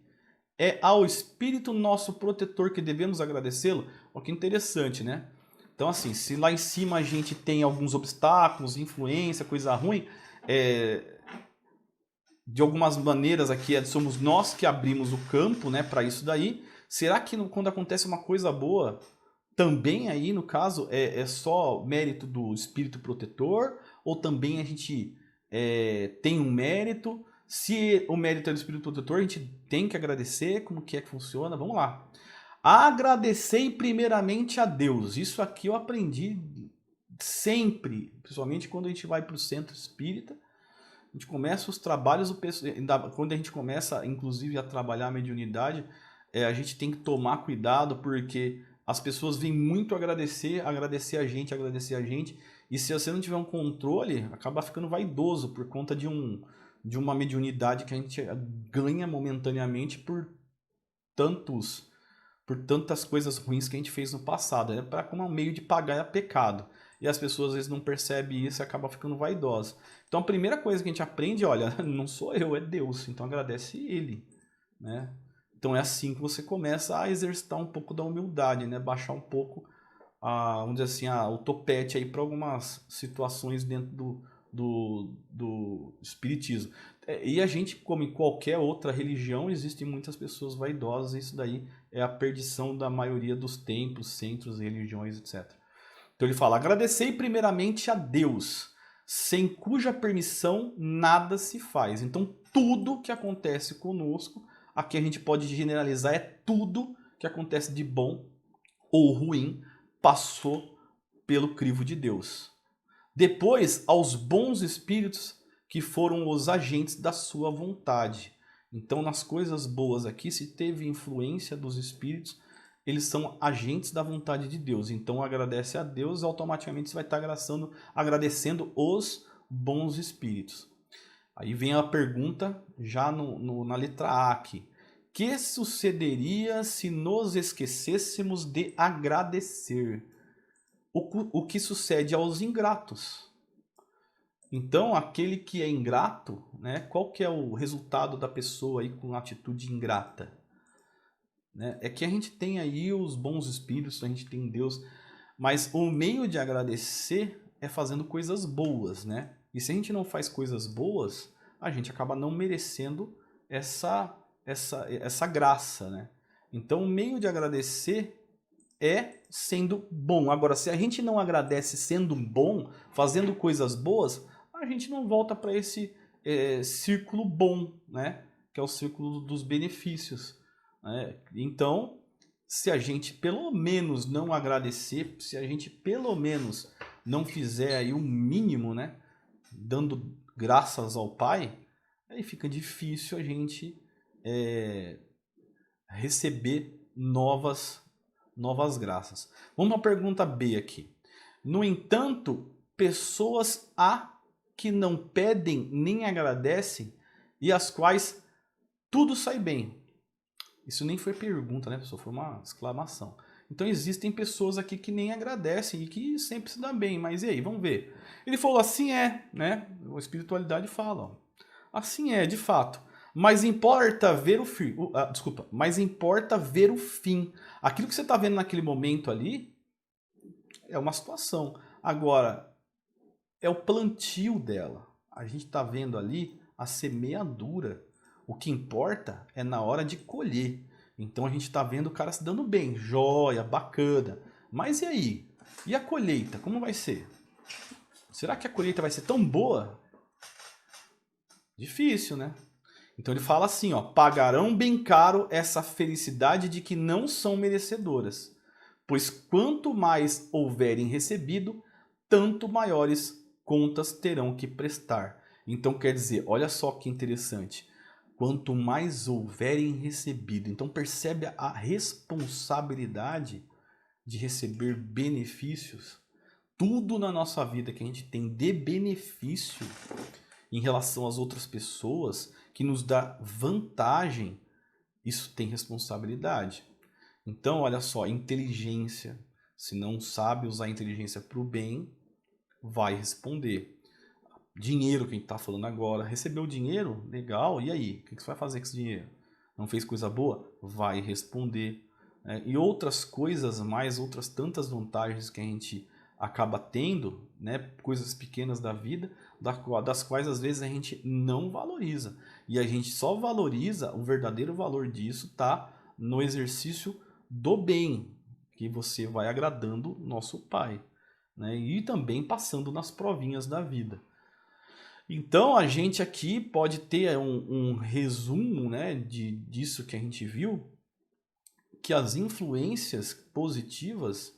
S1: é ao Espírito nosso protetor que devemos agradecê-lo? Olha que interessante, né? Então, assim, se lá em cima a gente tem alguns obstáculos, influência, coisa ruim, de algumas maneiras aqui somos nós que abrimos o campo, né, para isso daí. Será que quando acontece uma coisa boa, também aí, no caso, é só mérito do Espírito protetor? Ou também a gente tem um mérito? Se o mérito é do Espírito protetor, a gente tem que agradecer? Como que funciona? Vamos lá. Agradecei primeiramente a Deus. Isso aqui eu aprendi sempre, principalmente quando a gente vai para o centro espírita. A gente começa os trabalhos, quando a gente começa, inclusive, a trabalhar a mediunidade, a gente tem que tomar cuidado, porque as pessoas vêm muito agradecer a gente, e se você não tiver um controle, acaba ficando vaidoso por conta de uma mediunidade que a gente ganha momentaneamente por tantas coisas ruins que a gente fez no passado. É para como um meio de pagar pecado. E as pessoas às vezes não percebem isso e acabam ficando vaidosas. Então a primeira coisa que a gente aprende, olha, não sou eu, é Deus. Então agradece Ele, né? Então é assim que você começa a exercitar um pouco da humildade, né? Baixar um pouco, vamos dizer assim, o topete aí para algumas situações dentro do espiritismo. E a gente, como em qualquer outra religião, existem muitas pessoas vaidosas, e isso daí é a perdição da maioria dos templos, centros, religiões, etc. Então ele fala, agradecei primeiramente a Deus, sem cuja permissão nada se faz. Então tudo que acontece conosco, aqui a gente pode generalizar, é tudo que acontece de bom ou ruim, passou pelo crivo de Deus. Depois, aos bons espíritos que foram os agentes da sua vontade. Então, nas coisas boas aqui, se teve influência dos espíritos, eles são agentes da vontade de Deus. Então, agradece a Deus, automaticamente você vai estar agradecendo os bons espíritos. Aí vem a pergunta, já na letra A aqui. Que sucederia se nos esquecêssemos de agradecer? O que sucede aos ingratos? Então, aquele que é ingrato, né, qual que é o resultado da pessoa aí com atitude ingrata? Né? É que a gente tem aí os bons espíritos, a gente tem Deus, mas o meio de agradecer é fazendo coisas boas, né? E se a gente não faz coisas boas, a gente acaba não merecendo essa graça, né? Então, o meio de agradecer é sendo bom. Agora, se a gente não agradece sendo bom, fazendo coisas boas, a gente não volta para esse círculo bom, né? Que é o círculo dos benefícios. Né? Então, se a gente pelo menos não agradecer, se a gente pelo menos não fizer aí o mínimo, né? Dando graças ao Pai, aí fica difícil a gente receber novas graças. Vamos para a pergunta B aqui. No entanto, pessoas há que não pedem nem agradecem e as quais tudo sai bem. Isso nem foi pergunta, né, pessoal? Foi uma exclamação. Então existem pessoas aqui que nem agradecem e que sempre se dão bem. Mas e aí, vamos ver. Ele falou assim né? A espiritualidade fala. Ó. Assim é, de fato. Mas importa ver o fim. Mas importa ver o fim. Aquilo que você está vendo naquele momento ali é uma situação. Agora, é o plantio dela. A gente está vendo ali a semeadura. O que importa é na hora de colher. Então a gente está vendo o cara se dando bem. Joia, bacana. Mas e aí? E a colheita? Como vai ser? Será que a colheita vai ser tão boa? Difícil, né? Então ele fala assim, ó, pagarão bem caro essa felicidade de que não são merecedoras, pois quanto mais houverem recebido, tanto maiores contas terão que prestar. Então quer dizer, olha só que interessante, quanto mais houverem recebido, então percebe a responsabilidade de receber benefícios. Tudo na nossa vida que a gente tem de benefício em relação às outras pessoas, que nos dá vantagem, isso tem responsabilidade. Então, olha só, inteligência. Se não sabe usar a inteligência para o bem, vai responder. Dinheiro que a gente está falando agora. Recebeu dinheiro? Legal. E aí? O que você vai fazer com esse dinheiro? Não fez coisa boa? Vai responder. E outras coisas mais, outras tantas vantagens que a gente acaba tendo, né, coisas pequenas da vida, das quais às vezes a gente não valoriza. E a gente só valoriza, o verdadeiro valor disso tá no exercício do bem, que você vai agradando nosso Pai, né, e também passando nas provinhas da vida. Então a gente aqui pode ter um resumo, né, disso que a gente viu, que as influências positivas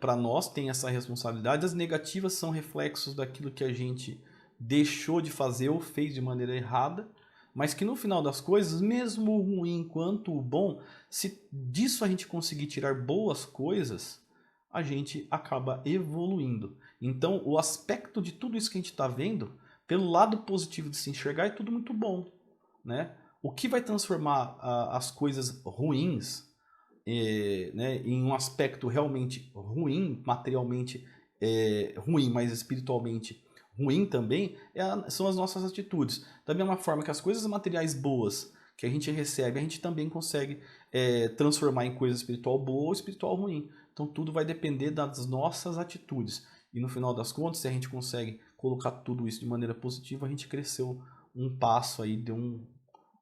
S1: para nós têm essa responsabilidade, as negativas são reflexos daquilo que a gente deixou de fazer ou fez de maneira errada, mas que no final das coisas, mesmo o ruim quanto o bom, se disso a gente conseguir tirar boas coisas, a gente acaba evoluindo. Então, o aspecto de tudo isso que a gente está vendo, pelo lado positivo de se enxergar, é tudo muito bom, né? O que vai transformar as coisas ruins né, em um aspecto realmente ruim, materialmente ruim, mas espiritualmente ruim também, são as nossas atitudes. Da mesma forma que as coisas materiais boas que a gente recebe, a gente também consegue transformar em coisa espiritual boa ou espiritual ruim. Então tudo vai depender das nossas atitudes. E no final das contas, se a gente consegue colocar tudo isso de maneira positiva, a gente cresceu um passo aí, deu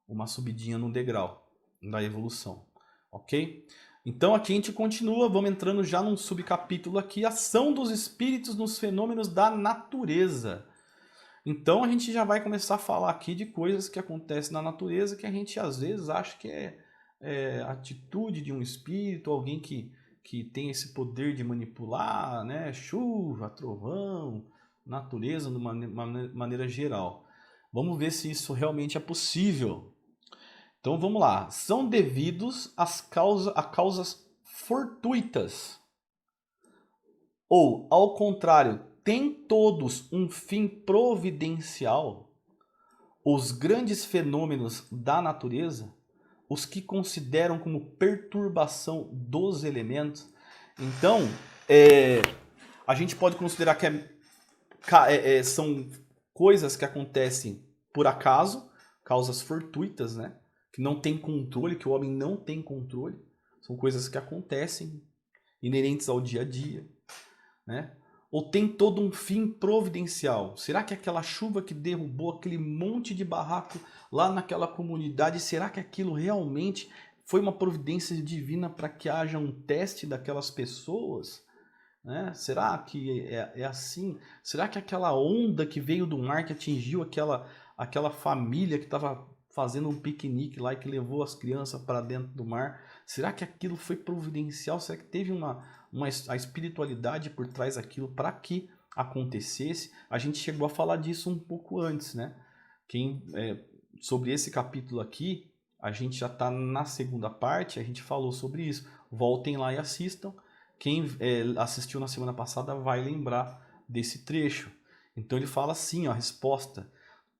S1: uma subidinha no degrau da evolução. Ok? Então aqui a gente continua, vamos entrando já num subcapítulo aqui, ação dos espíritos nos fenômenos da natureza. Então a gente já vai começar a falar aqui de coisas que acontecem na natureza que a gente às vezes acha que é atitude de um espírito, alguém que tem esse poder de manipular, né? Chuva, trovão, natureza de uma maneira geral. Vamos ver se isso realmente é possível. Então vamos lá. São devidos a causas fortuitas. Ou, ao contrário, têm todos um fim providencial? Os grandes fenômenos da natureza, os que consideram como perturbação dos elementos. Então, a gente pode considerar que são coisas que acontecem por acaso, causas fortuitas, né? Que não tem controle, que o homem não tem controle. São coisas que acontecem, inerentes ao dia a dia, né? Ou tem todo um fim providencial? Será que aquela chuva que derrubou aquele monte de barraco lá naquela comunidade, será que aquilo realmente foi uma providência divina para que haja um teste daquelas pessoas? Né? Será que é assim? Será que aquela onda que veio do mar, que atingiu aquela família que estava fazendo um piquenique lá e que levou as crianças para dentro do mar, será que aquilo foi providencial? Será que teve a espiritualidade por trás daquilo para que acontecesse? A gente chegou a falar disso um pouco antes, né? Sobre esse capítulo aqui, a gente já está na segunda parte, a gente falou sobre isso. Voltem lá e assistam. Quem assistiu na semana passada vai lembrar desse trecho. Então ele fala assim, ó, a resposta: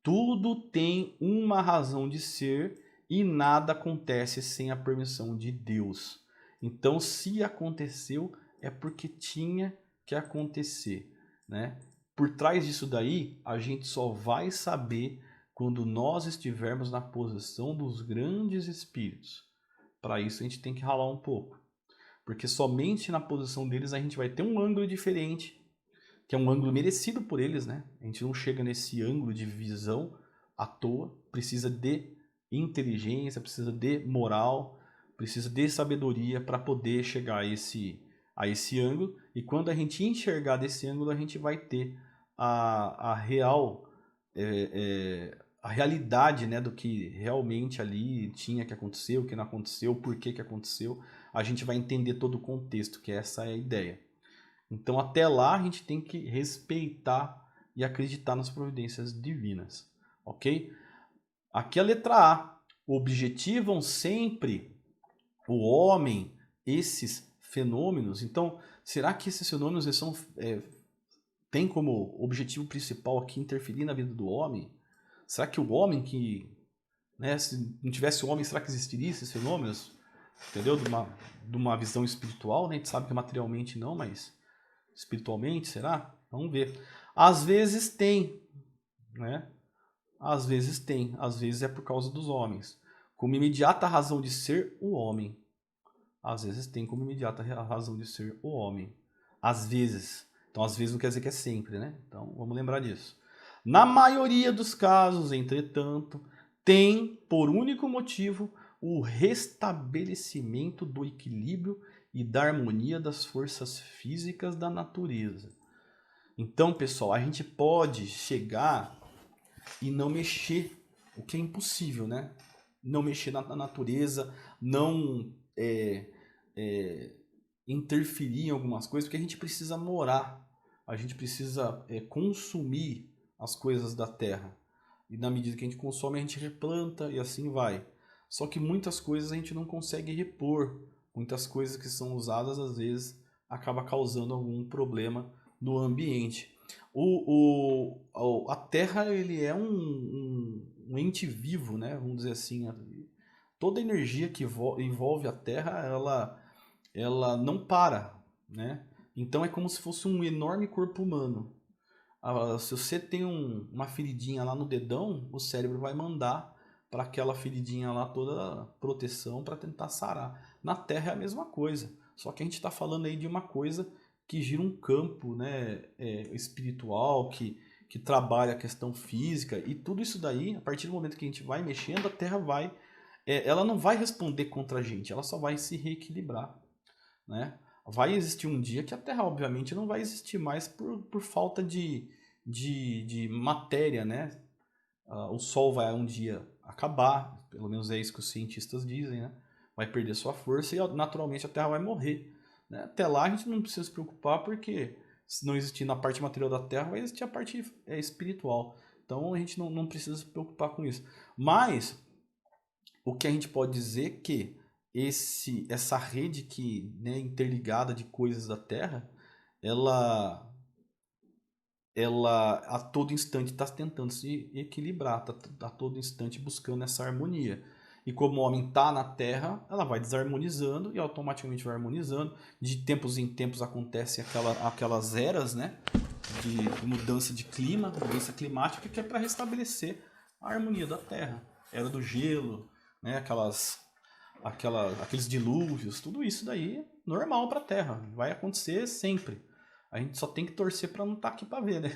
S1: tudo tem uma razão de ser e nada acontece sem a permissão de Deus. Então, se aconteceu, é porque tinha que acontecer, né? Por trás disso daí, a gente só vai saber quando nós estivermos na posição dos grandes espíritos. Para isso, a gente tem que ralar um pouco. Porque somente na posição deles a gente vai ter um ângulo diferente, que é um ângulo merecido por eles, né? A gente não chega nesse ângulo de visão à toa, precisa de inteligência, precisa de moral, precisa de sabedoria para poder chegar a esse ângulo. E quando a gente enxergar desse ângulo, a gente vai ter a realidade, né, do que realmente ali tinha que acontecer, o que não aconteceu, por que aconteceu. A gente vai entender todo o contexto, que essa é a ideia. Então, até lá, a gente tem que respeitar e acreditar nas providências divinas, ok? Aqui a letra A. Objetivam sempre o homem esses fenômenos. Então, será que esses fenômenos têm como objetivo principal aqui interferir na vida do homem? Será que o homem né, se não tivesse o homem, será que existiria esses fenômenos? Entendeu? De uma visão espiritual, né? A gente sabe que materialmente não, mas espiritualmente, será? Vamos ver. Às vezes tem, né? Às vezes tem, às vezes é por causa dos homens. Como imediata razão de ser o homem. Às vezes tem como imediata razão de ser o homem. Às vezes. Então, às vezes não quer dizer que é sempre, né? Então, vamos lembrar disso. Na maioria dos casos, entretanto, tem por único motivo o restabelecimento do equilíbrio e da harmonia das forças físicas da natureza. Então, pessoal, a gente pode chegar e não mexer, o que é impossível, né? Não mexer na natureza, não é, é, interferir em algumas coisas, porque a gente precisa morar, a gente precisa consumir as coisas da terra. E na medida que a gente consome, a gente replanta e assim vai. Só que muitas coisas a gente não consegue repor. Muitas coisas que são usadas, às vezes, acaba causando algum problema no ambiente. A Terra ele é um ente vivo, né? Vamos dizer assim. Toda energia que envolve a Terra, ela não para, né? Então é como se fosse um enorme corpo humano. Se você tem uma feridinha lá no dedão, o cérebro vai mandar para aquela feridinha lá toda proteção para tentar sarar. Na Terra é a mesma coisa, só que a gente está falando aí de uma coisa que gira um campo, né, espiritual, que trabalha a questão física, e tudo isso daí, a partir do momento que a gente vai mexendo, a Terra vai... ela não vai responder contra a gente, ela só vai se reequilibrar, né? Vai existir um dia que a Terra, obviamente, não vai existir mais por falta de matéria, né? O Sol vai um dia acabar, pelo menos é isso que os cientistas dizem, né? Vai perder sua força e naturalmente a Terra vai morrer, né? Até lá a gente não precisa se preocupar porque se não existir na parte material da Terra, vai existir a parte espiritual. Então a gente não precisa se preocupar com isso. Mas o que a gente pode dizer é que essa rede que, né, interligada de coisas da Terra, ela a todo instante está tentando se equilibrar, está a todo instante buscando essa harmonia. E como o homem está na Terra, ela vai desarmonizando e automaticamente vai harmonizando. De tempos em tempos acontecem aquelas eras, né, de mudança de clima, mudança climática, que é para restabelecer a harmonia da Terra. Era do gelo, né, aqueles dilúvios, tudo isso daí é normal para a Terra, vai acontecer sempre. A gente só tem que torcer para não estar aqui para ver, né?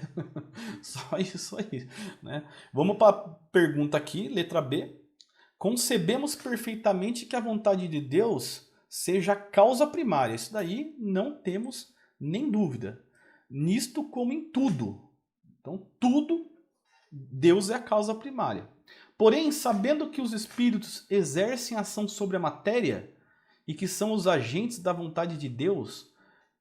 S1: Só isso aí, né? Vamos para a pergunta aqui, letra B. Concebemos perfeitamente que a vontade de Deus seja a causa primária. Isso daí não temos nem dúvida. Nisto como em tudo. Então, tudo, Deus é a causa primária. Porém, sabendo que os espíritos exercem ação sobre a matéria e que são os agentes da vontade de Deus,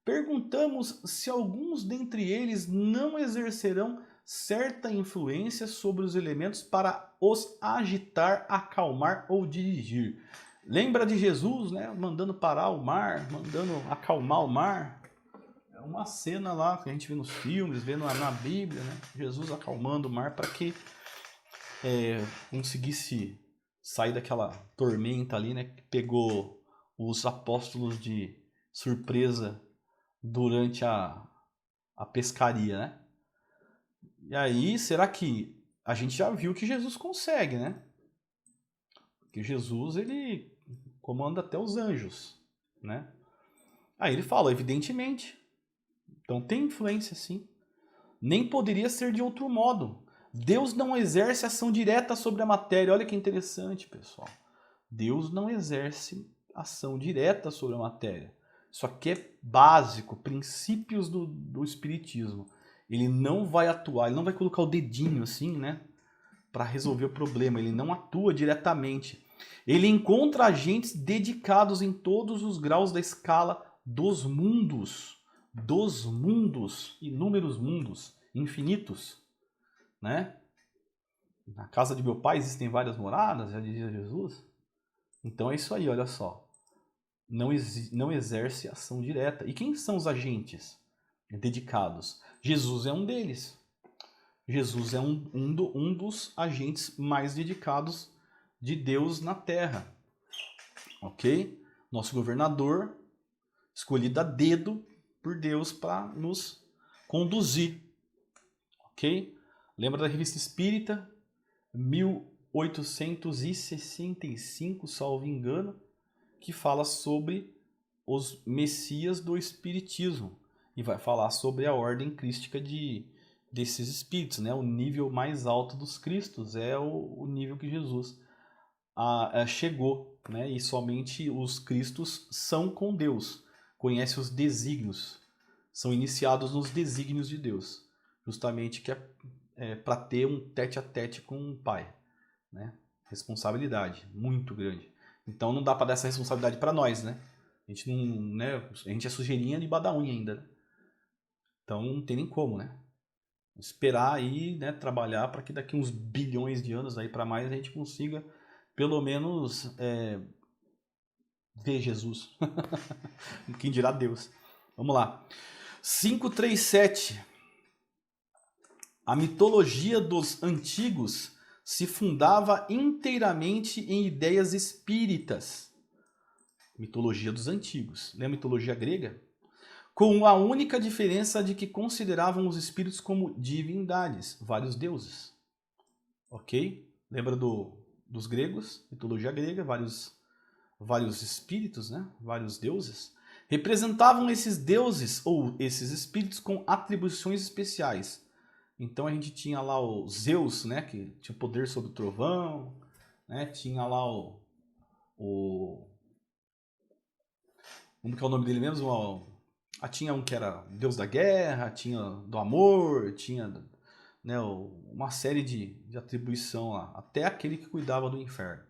S1: perguntamos se alguns dentre eles não exercerão certa influência sobre os elementos para os agitar, acalmar ou dirigir. Lembra de Jesus, né? Mandando parar o mar, mandando acalmar o mar. É uma cena lá que a gente vê nos filmes, vê na Bíblia, né? Jesus acalmando o mar para que conseguisse sair daquela tormenta ali, né? Que pegou os apóstolos de surpresa durante a pescaria, né? E aí, será que a gente já viu que Jesus consegue, né? Porque Jesus, ele comanda até os anjos, né? Aí ele fala, evidentemente. Então tem influência, sim. Nem poderia ser de outro modo. Deus não exerce ação direta sobre a matéria. Olha que interessante, pessoal. Deus não exerce ação direta sobre a matéria. Isso aqui é básico, princípios do espiritismo. Ele não vai atuar, ele não vai colocar o dedinho assim, né, para resolver o problema. Ele não atua diretamente. Ele encontra agentes dedicados em todos os graus da escala dos mundos, inúmeros mundos, infinitos, né? Na casa de meu pai existem várias moradas, já dizia Jesus. Então é isso aí, olha só. Não exerce ação direta. E quem são os agentes dedicados? Jesus é um deles. Jesus é um dos agentes mais dedicados de Deus na Terra. Ok? Nosso governador, escolhido a dedo por Deus para nos conduzir. Ok? Lembra da Revista Espírita? 1865, salvo engano, que fala sobre os messias do espiritismo e vai falar sobre a ordem crística desses espíritos, né? O nível mais alto dos cristos é o nível que Jesus chegou, né? E somente os cristos são com Deus, conhecem os desígnios, são iniciados nos desígnios de Deus, justamente que é para ter um tete a tete com o Pai, né? Responsabilidade muito grande. Então não dá para dar essa responsabilidade para nós, né? A gente não, né? A gente é sujeirinha de badaunha ainda, né? Então não tem nem como, né? Esperar aí, né, trabalhar para que daqui uns bilhões de anos aí para mais a gente consiga pelo menos ver Jesus. Quem dirá Deus. Vamos lá. 537. A mitologia dos antigos se fundava inteiramente em ideias espíritas. Mitologia dos antigos, né? Mitologia grega, com a única diferença de que consideravam os espíritos como divindades, vários deuses. Ok? Lembra dos gregos? Mitologia grega, vários espíritos, né? Vários deuses. Representavam esses deuses ou esses espíritos com atribuições especiais. Então a gente tinha lá o Zeus, né? Que tinha poder sobre o trovão, né? Tinha lá como que é o nome dele mesmo? Tinha um que era Deus da Guerra, tinha do amor, tinha, né, uma série de atribuição lá, até aquele que cuidava do inferno.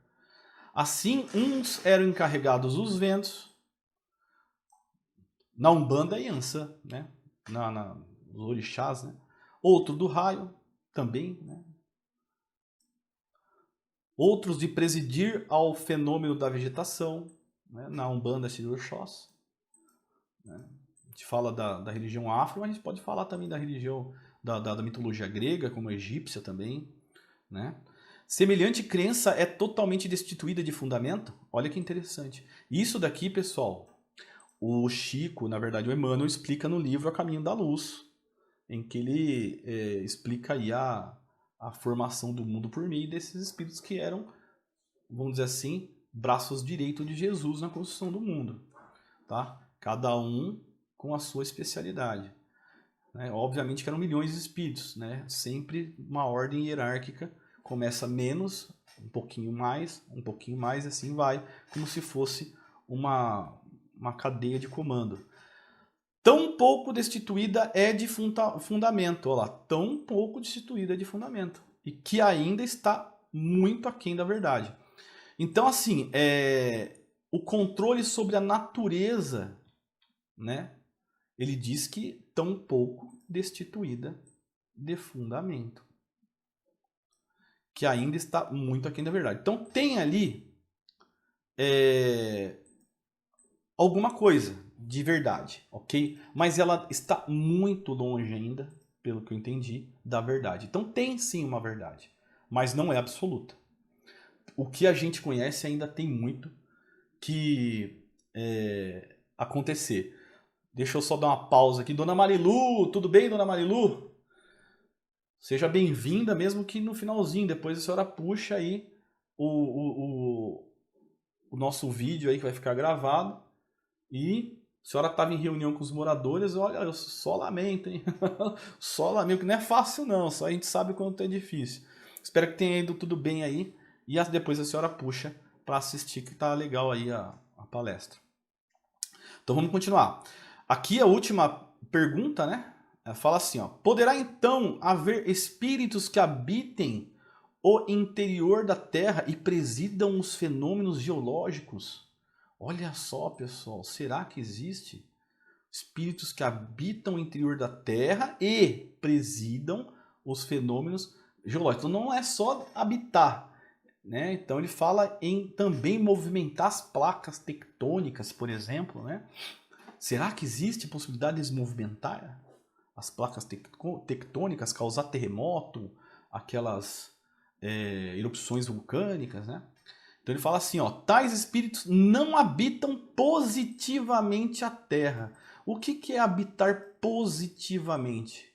S1: Assim, uns eram encarregados dos ventos, na Umbanda e Ançã, né, nos orixás, né, outro do raio, também, né, outros de presidir ao fenômeno da vegetação, né, na Umbanda e Oxós, né. A gente fala da religião afro, mas a gente pode falar também da religião da mitologia grega, como a egípcia também, né? Semelhante crença é totalmente destituída de fundamento? Olha que interessante. Isso daqui, pessoal, o Chico, na verdade o Emmanuel, explica no livro A Caminho da Luz, em que ele explica aí a formação do mundo por meio desses espíritos que eram, vamos dizer assim, braços direitos de Jesus na construção do mundo, tá? Cada um com a sua especialidade. Né? Obviamente que eram milhões de espíritos, né? Sempre uma ordem hierárquica, começa menos, um pouquinho mais, e assim vai, como se fosse uma cadeia de comando. Tão pouco destituída é de fundamento, olha lá, tão pouco destituída é de fundamento, e que ainda está muito aquém da verdade. Então, assim, o controle sobre a natureza, né? Ele diz que tão pouco destituída de fundamento, que ainda está muito aquém da verdade. Então tem ali alguma coisa de verdade, ok? Mas ela está muito longe ainda, pelo que eu entendi, da verdade. Então tem sim uma verdade, mas não é absoluta. O que a gente conhece ainda tem muito que acontecer. Deixa eu só dar uma pausa aqui. Dona Marilu, tudo bem, Dona Marilu? Seja bem-vinda, mesmo que no finalzinho. Depois a senhora puxa aí o nosso vídeo aí que vai ficar gravado. E a senhora estava em reunião com os moradores. Olha, eu só lamento, hein? Só lamento, que não é fácil não. Só a gente sabe o quanto é difícil. Espero que tenha ido tudo bem aí. E depois a senhora puxa para assistir, que tá legal aí a palestra. Então vamos continuar. Aqui a última pergunta, né? Fala assim, ó. Poderá então haver espíritos que habitem o interior da Terra e presidam os fenômenos geológicos? Olha só, pessoal, será que existe espíritos que habitam o interior da Terra e presidam os fenômenos geológicos? Então não é só habitar, né? Então ele fala em também movimentar as placas tectônicas, por exemplo, né? Será que existe possibilidade de movimentar as placas tectônicas, causar terremoto, aquelas erupções vulcânicas, né? Então ele fala assim, ó, tais espíritos não habitam positivamente a Terra. O que é habitar positivamente?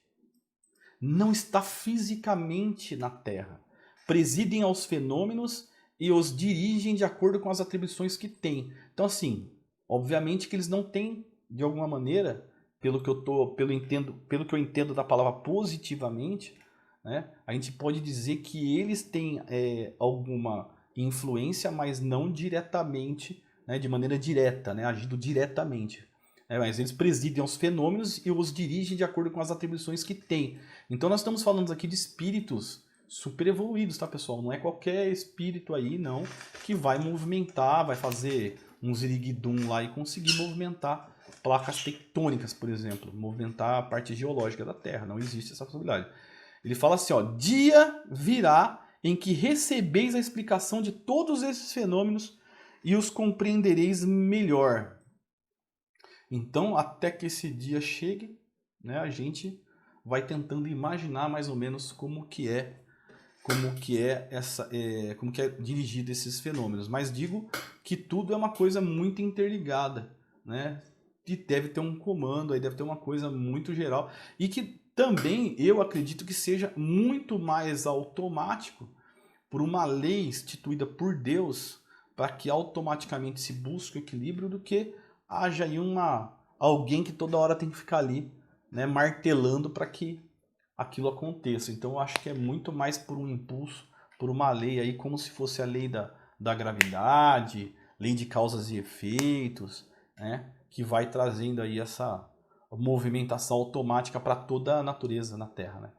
S1: Não está fisicamente na Terra. Presidem aos fenômenos e os dirigem de acordo com as atribuições que têm. Então assim, obviamente que eles não têm, de alguma maneira, pelo que eu entendo da palavra positivamente, né, a gente pode dizer que eles têm alguma influência, mas não diretamente, né, de maneira direta, né, agindo diretamente. Mas eles presidem os fenômenos e os dirigem de acordo com as atribuições que têm. Então nós estamos falando aqui de espíritos super evoluídos, tá, pessoal? Não é qualquer espírito aí, não, que vai movimentar, vai fazer um ziriguidum lá e conseguir movimentar placas tectônicas, por exemplo, movimentar a parte geológica da Terra. Não existe essa possibilidade. Ele fala assim, ó, dia virá em que recebeis a explicação de todos esses fenômenos e os compreendereis melhor. Então, até que esse dia chegue, né, a gente vai tentando imaginar mais ou menos como que é dirigido esses fenômenos. Mas digo que tudo é uma coisa muito interligada, né? E deve ter um comando, aí deve ter uma coisa muito geral. E que também eu acredito que seja muito mais automático por uma lei instituída por Deus para que automaticamente se busque o equilíbrio do que haja aí alguém que toda hora tem que ficar ali, né, martelando para que aquilo aconteça. Então eu acho que é muito mais por um impulso, por uma lei aí, como se fosse a lei da gravidade, lei de causas e efeitos, né, que vai trazendo aí essa movimentação automática para toda a natureza na Terra, né.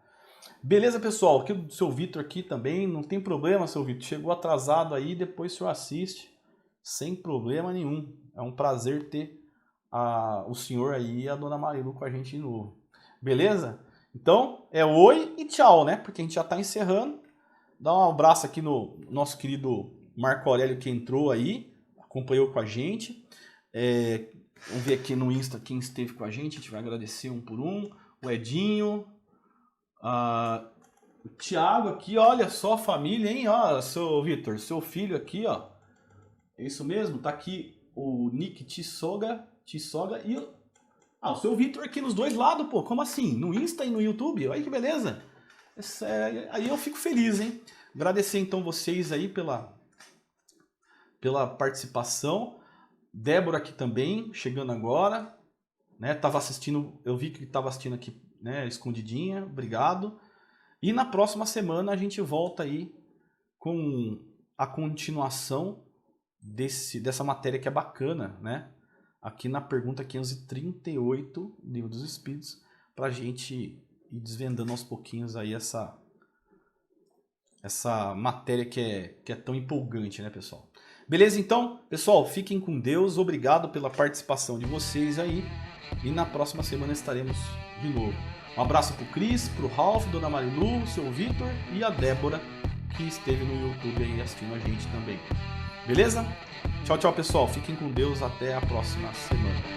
S1: Beleza, pessoal? Aqui o seu Vitor aqui também, não tem problema, seu Vitor. Chegou atrasado aí, depois o senhor assiste, sem problema nenhum. É um prazer ter o senhor aí e a dona Marilu com a gente de novo. Beleza? Então, é oi e tchau, né? Porque a gente já está encerrando. Dá um abraço aqui no nosso querido Marco Aurélio que entrou aí, acompanhou com a gente. Vamos ver aqui no Insta quem esteve com a gente vai agradecer um por um. O Edinho, o Thiago aqui, olha só a família, hein? Ó, seu Vitor, seu filho aqui, ó. É isso mesmo? Tá aqui o Nick Tissoga e o seu Vitor aqui nos dois lados, pô. Como assim? No Insta e no YouTube? Olha que beleza. Aí eu fico feliz, hein? Agradecer então vocês aí pela participação. Débora aqui também, chegando agora, né? Tava assistindo, eu vi que estava assistindo aqui, né, escondidinha. Obrigado. E na próxima semana a gente volta aí com a continuação dessa matéria que é bacana, né? Aqui na pergunta 538, Livro dos Espíritos, para a gente ir desvendando aos pouquinhos aí essa matéria que é tão empolgante, né, pessoal? Beleza, então? Pessoal, fiquem com Deus. Obrigado pela participação de vocês aí. E na próxima semana estaremos de novo. Um abraço pro Cris, pro Ralph, Dona Marilu, seu Vitor e a Débora, que esteve no YouTube aí assistindo a gente também. Beleza? Tchau, tchau, pessoal. Fiquem com Deus. Até a próxima semana.